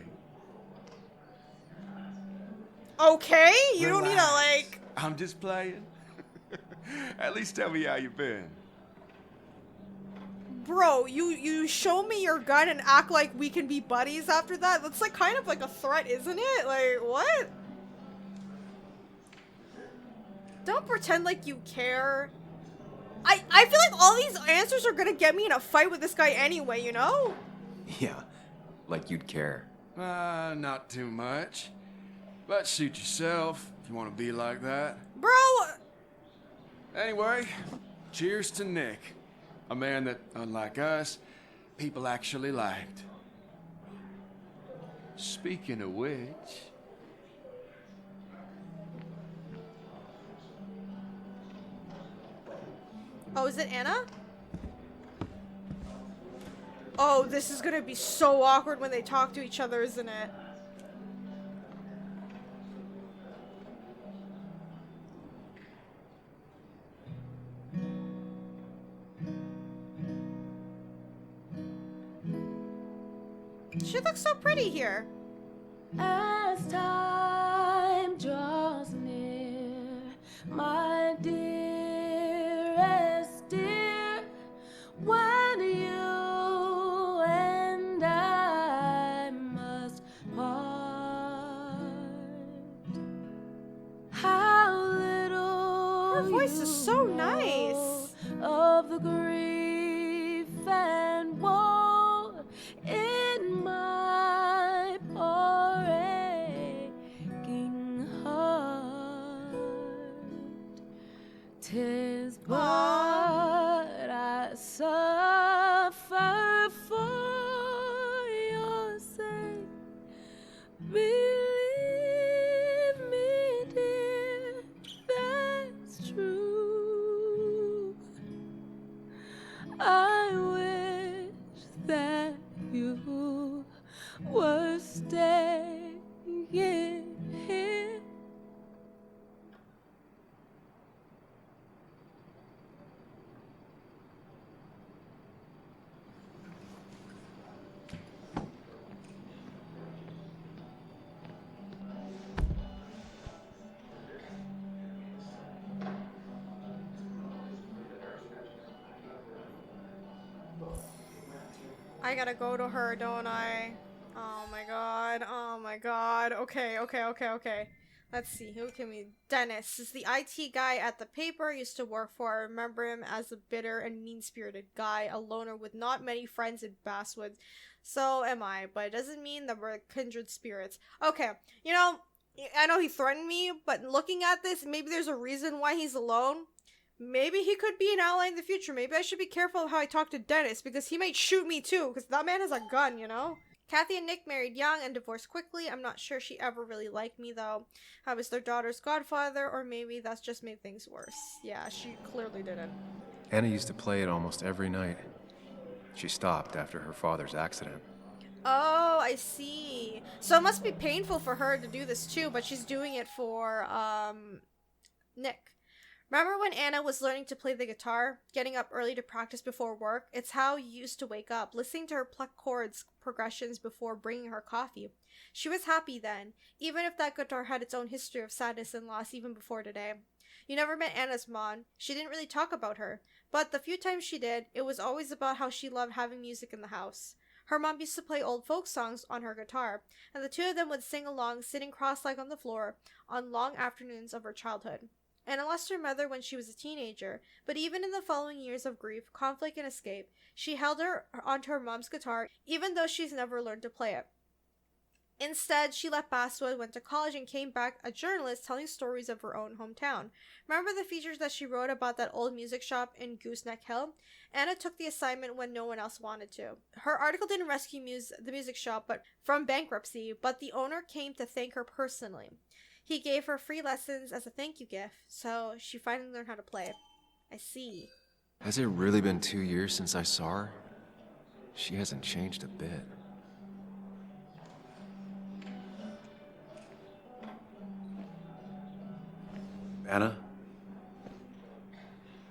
Okay, you don't need to Relax. like. I'm just playing. At least tell me how you been. Bro, you show me your gun and act like we can be buddies after that? That's like kind of like a threat, isn't it? Like, what? Don't pretend like you care. I feel like all these answers are gonna get me in a fight with this guy anyway, you know? Yeah, like you'd care. Not too much. But suit yourself if you want to be like that. Bro! Anyway, cheers to Nick. A man that, unlike us, people actually liked. Speaking of which... Oh, is it Anna? Oh, this is gonna be so awkward when they talk to each other, isn't it? She looks so pretty here. As time draws near, my dearest dear, when you and I must part, how little Her voice is so you nice. know of the grief and woe in my poor aching but I suffer for your sake. Believe me, dear, that's true. I wish that you were staying here. I gotta go to her, don't I? Oh my god. Oh my god. Okay. Let's see. Who can we... Dennis is the IT guy at the paper I used to work for. I remember him as a bitter and mean-spirited guy, a loner with not many friends in Basswood. So am I, but it doesn't mean that we're kindred spirits. Okay, you know, I know he threatened me, but looking at this, maybe there's a reason why he's alone. Maybe he could be an ally in the future. Maybe I should be careful of how I talk to Dennis, because he might shoot me too, because that man has a gun, you know? Kathy and Nick married young and divorced quickly. I'm not sure she ever really liked me, though. I was their daughter's godfather, or maybe that's just made things worse. Yeah, she clearly didn't. Anna used to play it almost every night. She stopped after her father's accident. Oh, I see. So it must be painful for her to do this too, but she's doing it for, Nick. Remember when Anna was learning to play the guitar, getting up early to practice before work? It's how you used to wake up, listening to her pluck chords progressions before bringing her coffee. She was happy then, even if that guitar had its own history of sadness and loss even before today. You never met Anna's mom. She didn't really talk about her, but the few times she did, it was always about how she loved having music in the house. Her mom used to play old folk songs on her guitar, and the two of them would sing along sitting cross-legged on the floor on long afternoons of her childhood. Anna lost her mother when she was a teenager, but even in the following years of grief, conflict, and escape, she held her onto her mom's guitar, even though she's never learned to play it. Instead, she left Basswood, went to college, and came back a journalist telling stories of her own hometown. Remember the features that she wrote about that old music shop in Gooseneck Hill? Anna took the assignment when no one else wanted to. Her article didn't rescue the music shop from bankruptcy, but the owner came to thank her personally. He gave her free lessons as a thank you gift, so she finally learned how to play. I see. Has it really been 2 years since I saw her? She hasn't changed a bit. Anna?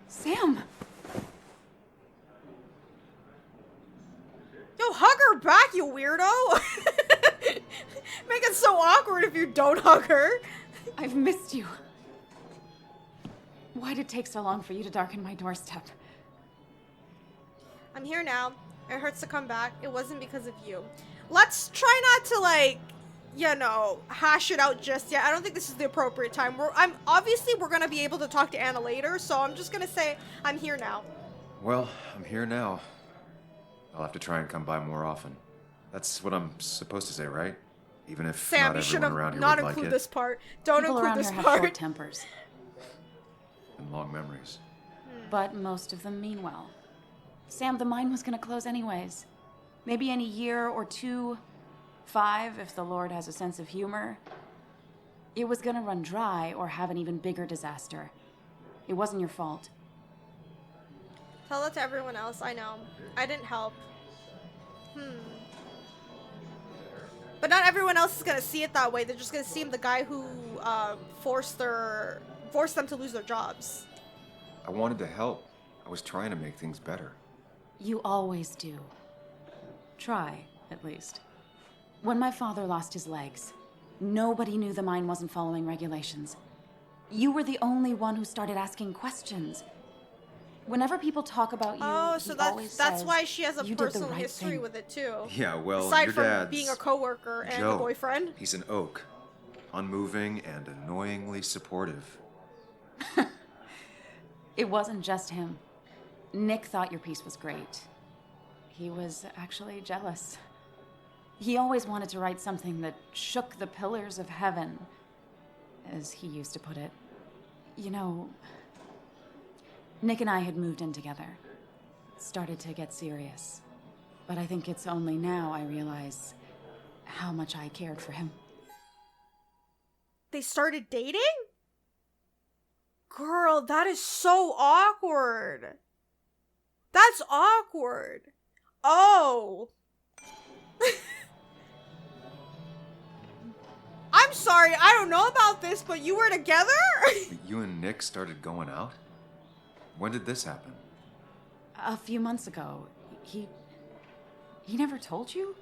Sam! Yo, hug her back, you weirdo! Make it so awkward if you don't hug her. I've missed you. Why did it take so long for you to darken my doorstep? I'm here now. It hurts to come back. It wasn't because of you. Let's try not to, like, you know, hash it out just yet. I don't think this is the appropriate time. Obviously we're gonna be able to talk to Anna later, so I'm just gonna say I'm here now. Well, I'm here now. I'll have to try and come by more often. That's what I'm supposed to say, right? Even if Sam, not you should everyone around have here not would include like this part. Don't People include around this here part. have short tempers. And long memories. But most of them mean well. Sam, the mine was gonna close anyways. Maybe in a year or 2, 5, if the Lord has a sense of humor. It was gonna run dry or have an even bigger disaster. It wasn't your fault. Tell that to everyone else. I know. I didn't help. But not everyone else is gonna see it that way. They're just gonna see him the guy who forced them to lose their jobs. I wanted to help. I was trying to make things better. You always do. Try, at least. When my father lost his legs, nobody knew the mine wasn't following regulations. You were the only one who started asking questions. Whenever people talk about you, so he always that's says, why she has a "You did the personal right history thing." with it too. Yeah, well, aside your from dad's being a coworker and a Joe. boyfriend. He's an oak. Unmoving and annoyingly supportive. It wasn't just him. Nick thought your piece was great. He was actually jealous. He always wanted to write something that shook the pillars of heaven, as he used to put it. You know, Nick and I had moved in together. Started to get serious. But I think it's only now I realize how much I cared for him. They started dating? Girl, that is so awkward. That's awkward. Oh. I'm sorry, I don't know about this, but you were together? You and Nick started going out? When did this happen? A few months ago. He never told you?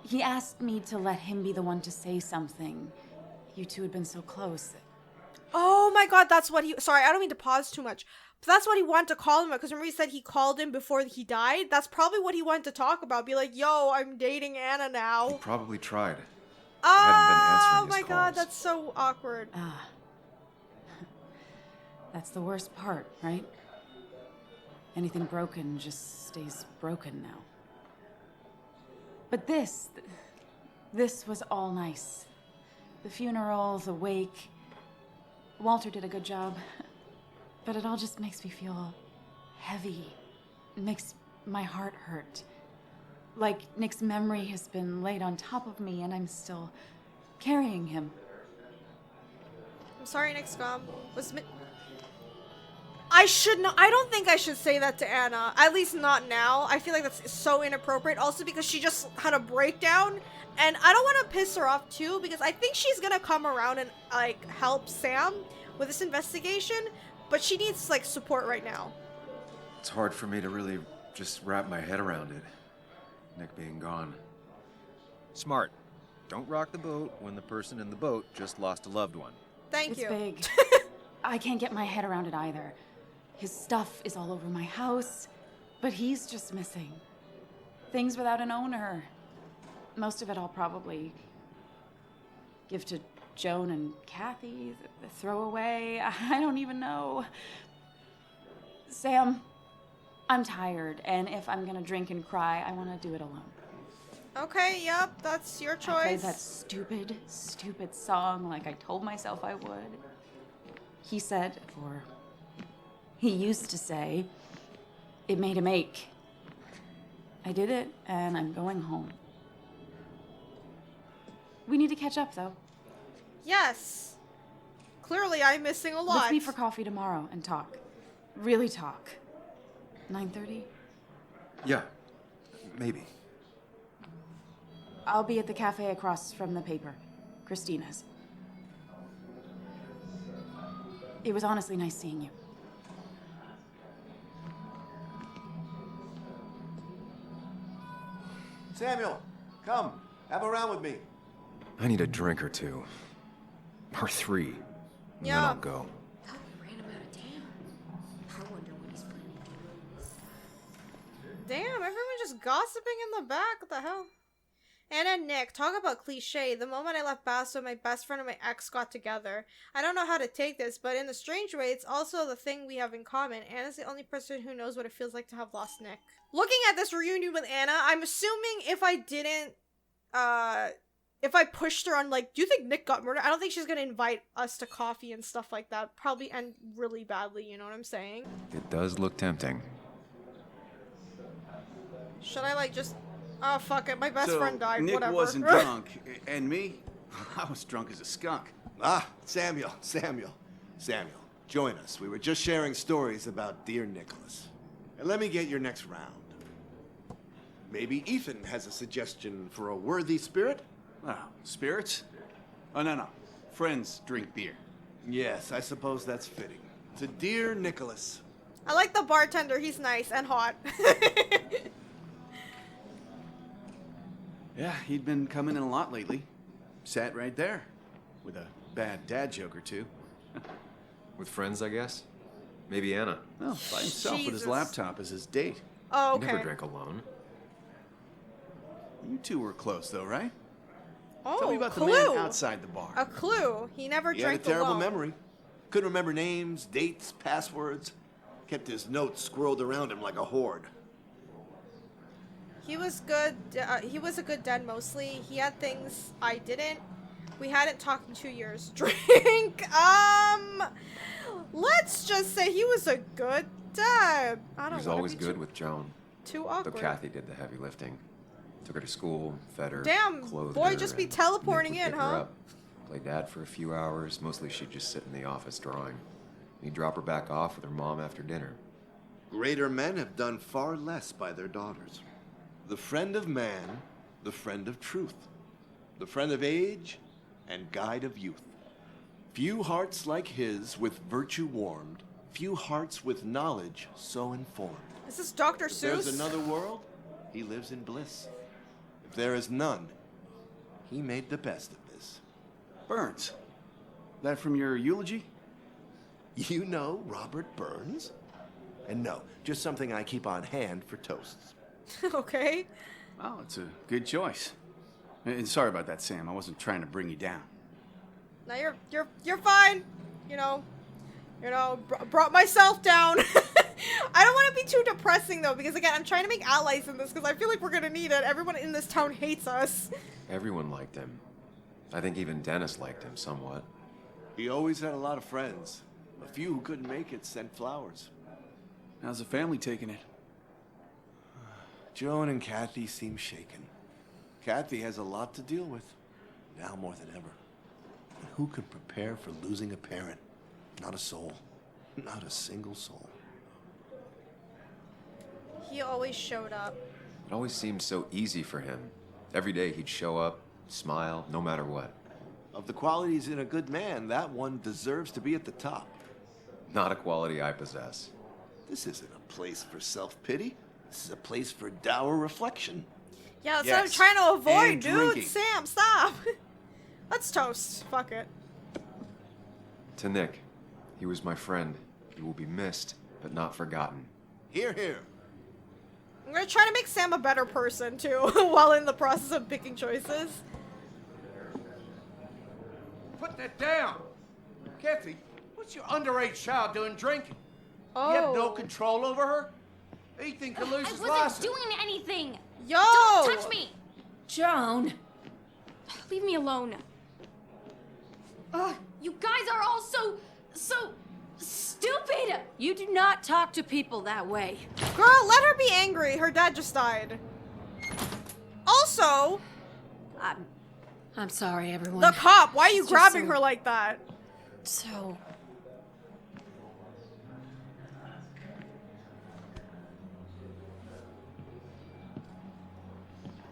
He asked me to let him be the one to say something. You two had been so close. Oh my god, that's what he... Sorry, I don't mean to pause too much. But that's what he wanted to call him about, because remember he said he called him before he died? That's probably what he wanted to talk about. Be like, yo, I'm dating Anna now. He probably tried. Oh my god, that's so awkward. That's the worst part, right? Anything broken just stays broken now. But this was all nice. The funeral, the wake. Walter did a good job. But it all just makes me feel heavy. It makes my heart hurt. Like Nick's memory has been laid on top of me and I'm still carrying him. I'm sorry, Nick's gone. I don't think I should say that to Anna. At least not now. I feel like that's so inappropriate. Also because she just had a breakdown. And I don't want to piss her off too, because I think she's gonna come around and like help Sam with this investigation. But she needs like support right now. It's hard for me to really just wrap my head around it. Nick being gone. Smart. Don't rock the boat when the person in the boat just lost a loved one. Thank you. It's big. I can't get my head around it either. His stuff is all over my house, but he's just missing. Things without an owner. Most of it I'll probably give to Joan and Kathy, throw away. I don't even know. Sam, I'm tired, and if I'm gonna drink and cry, I want to do it alone. Okay, yep, that's your choice. I played that stupid song like I told myself I would. He said, or he used to say, it made him ache. I did it, and I'm going home. We need to catch up, though. Yes. Clearly, I'm missing a lot. Let's meet for coffee tomorrow and talk. Really talk. 9:30? Yeah, maybe. I'll be at the cafe across from the paper. Christina's. It was honestly nice seeing you. Samuel, come. Have a round with me. I need a drink or two. Or three. And then I'll go. Oh, we ran him out of town. I wonder what he's planning to do. Damn, everyone just gossiping in the back. What the hell? Anna and Nick, talk about cliche. The moment I left Basswood, my best friend and my ex got together. I don't know how to take this, but in a strange way, it's also the thing we have in common. Anna's the only person who knows what it feels like to have lost Nick. Looking at this reunion with Anna, I'm assuming if I didn't, if I pushed her on, like, do you think Nick got murdered? I don't think she's gonna invite us to coffee and stuff like that. Probably end really badly, you know what I'm saying? It does look tempting. Should I, like, just... Oh, fuck it. My best friend died. Nick Whatever. wasn't drunk. And me? I was drunk as a skunk. Ah, Samuel. Join us. We were just sharing stories about dear Nicholas. And let me get your next round. Maybe Ethan has a suggestion for a worthy spirit? Oh, spirits? Oh, no. Friends drink beer. Yes, I suppose that's fitting. To dear Nicholas. I like the bartender. He's nice and hot. Yeah, he'd been coming in a lot lately. Sat right there. With a bad dad joke or two. With friends, I guess? Maybe Anna. Well, by himself with his laptop as his date. Oh, okay. He never drank alone. You two were close, though, right? Oh, Tell me about clue. the man outside the bar. A clue. He never He had a drank terrible alone. memory. Couldn't remember names, dates, passwords. Kept his notes squirreled around him like a hoard. He was good. He was a good dad mostly. He had things I didn't. We hadn't talked in 2 years. Drink. Let's just say he was a good Dad! I He don't was want always to be good with Joan. too Though awkward. Kathy did the heavy lifting. Took her to school, fed her, Damn, clothed boy, her, just be and teleporting Nick would in, pick her huh? up, play dad for a few hours. Mostly she'd just sit in the office drawing. He'd drop her back off with her mom after dinner. Greater men have done far less by their daughters. The friend of man, the friend of truth, the friend of age, and guide of youth. Few hearts like his with virtue warmed, few hearts with knowledge so informed. Is this Dr. If Seuss? there's another world, he lives in bliss. If there is none, he made the best of this. Burns. That from your eulogy? You know Robert Burns? And no, just something I keep on hand for toasts. Okay. Well, it's a good choice. And sorry about that, Sam. I wasn't trying to bring you down. Now you're fine. Brought myself down. I don't want to be too depressing though, because again, I'm trying to make allies in this because I feel like we're gonna need it. Everyone in this town hates us. Everyone liked him. I think even Dennis liked him somewhat. He always had a lot of friends. A few who couldn't make it sent flowers. How's the family taking it? Joan and Kathy seem shaken. Kathy has a lot to deal with, now more than ever. And who can prepare for losing a parent? Not a soul. Not a single soul. He always showed up. It always seemed so easy for him. Every day he'd show up, smile, no matter what. Of the qualities in a good man, that one deserves to be at the top. Not a quality I possess. This isn't a place for self-pity. This is a place for dour reflection. Yeah, that's Yes, what I'm trying to avoid, and dude. drinking. Sam, stop. Let's toast. Fuck it. To Nick, he was my friend. He will be missed, but not forgotten. Hear, hear. I'm gonna try to make Sam a better person too, while in the process of picking choices. Put that down! Kathy, what's your underage child doing drinking? Oh. You have no control over her? Ethan could lose I his wasn't license. doing anything! Yo! Don't touch me! Joan! Leave me alone. Ugh, you guys are all so stupid! You do not talk to people that way. Girl, let her be angry. Her dad just died. Also, I'm sorry, everyone. the cop, why are you It's just grabbing so- her like that? So...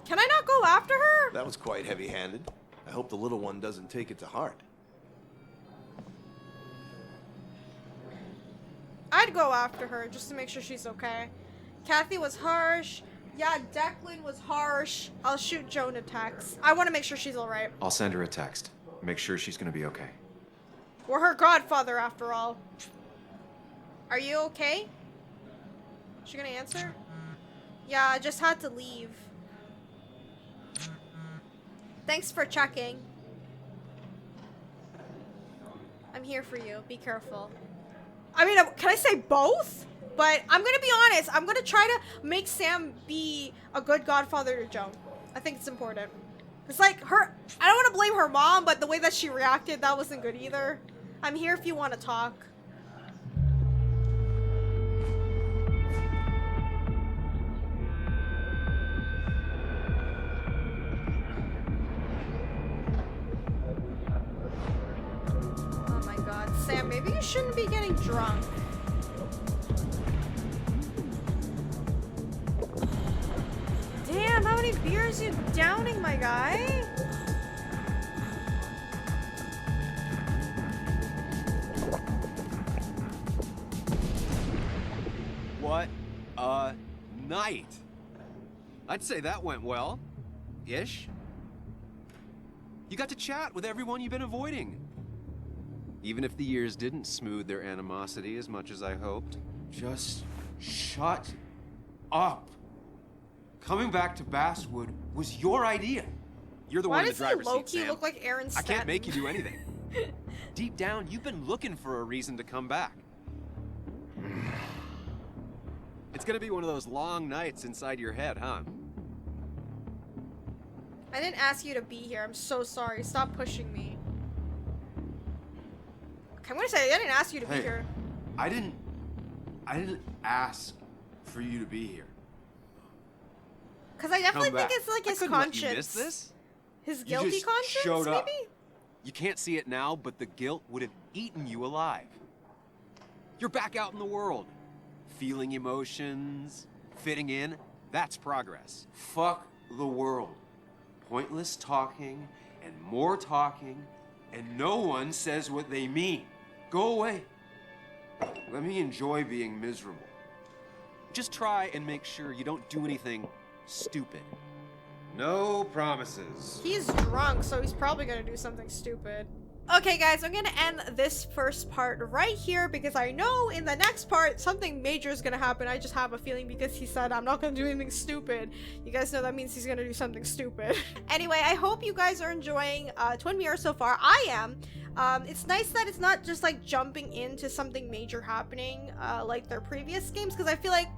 Can I not go after her? That was quite heavy-handed. I hope the little one doesn't take it to heart. I'd go after her just to make sure she's okay. Kathy was harsh. Yeah, Declan was harsh. I'll shoot Joan a text. I want to make sure she's alright. I'll send her a text. Make sure she's gonna be okay. We're her godfather after all. Are you okay? Is she gonna answer? Yeah, I just had to leave. Thanks for checking. I'm here for you. Be careful. I mean, can I say both? But I'm gonna be honest. I'm gonna try to make Sam be a good godfather to Joan. I think it's important. It's like her. I don't want to blame her mom, but the way that she reacted, that wasn't good either. I'm here if you want to talk. Oh my God, Sam, maybe you shouldn't be getting drunk. Damn, how many beers you downing, my guy? What a night! I'd say that went well. Ish. You got to chat with everyone you've been avoiding. Even if the years didn't smooth their animosity as much as I hoped. Just shut up. Coming back to Basswood was your idea. You're the Why one in the does he driver's seat, low-key Sam. look like Aaron I can't make you Stanton? do anything. Deep down, you've been looking for a reason to come back. It's gonna be one of those long nights inside your head, huh? I didn't ask you to be here. I'm so sorry. Stop pushing me. Okay, I'm gonna say I didn't ask you to be Hey, here. I didn't I didn't ask for you to be here. Because I definitely Come think back. it's like I his couldn't let you conscience. miss this. His You guilty just conscience, showed up. maybe? You can't see it now, but the guilt would have eaten you alive. You're back out in the world. Feeling emotions, fitting in, that's progress. Fuck the world. Pointless talking and more talking, and no one says what they mean. Go away. Let me enjoy being miserable. Just try and make sure you don't do anything stupid. No promises. He's drunk, so he's probably gonna do something stupid. Okay guys, I'm gonna end this first part right here because I know in the next part something major is gonna happen. I just have a feeling because he said I'm not gonna do anything stupid. You guys know that means he's gonna do something stupid. Anyway, I hope you guys are enjoying Twin Mirror so far. I am. It's nice that it's not just like jumping into something major happening like their previous games, because I feel like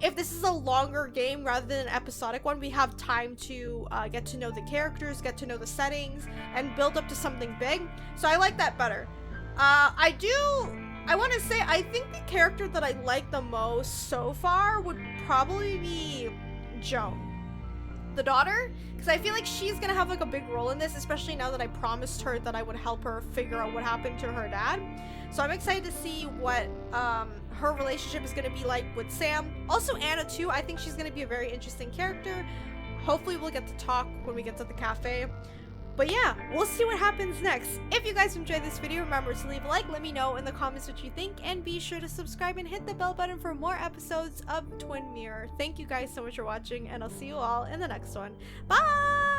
if this is a longer game rather than an episodic one, we have time to get to know the characters, get to know the settings, and build up to something big. So I like that better. I want to say I think the character that I like the most so far would probably be Joan, the daughter, because I feel like she's gonna have like a big role in this, especially now that I promised her that I would help her figure out what happened to her dad. So I'm excited to see what her relationship is gonna be like with Sam. Also Anna too, I think she's gonna be a very interesting character. Hopefully we'll get to talk when we get to the cafe. But yeah, we'll see what happens next. If you guys enjoyed this video, remember to leave a like, let me know in the comments what you think, and be sure to subscribe and hit the bell button for more episodes of Twin Mirror. Thank you guys so much for watching, and I'll see you all in the next one. Bye!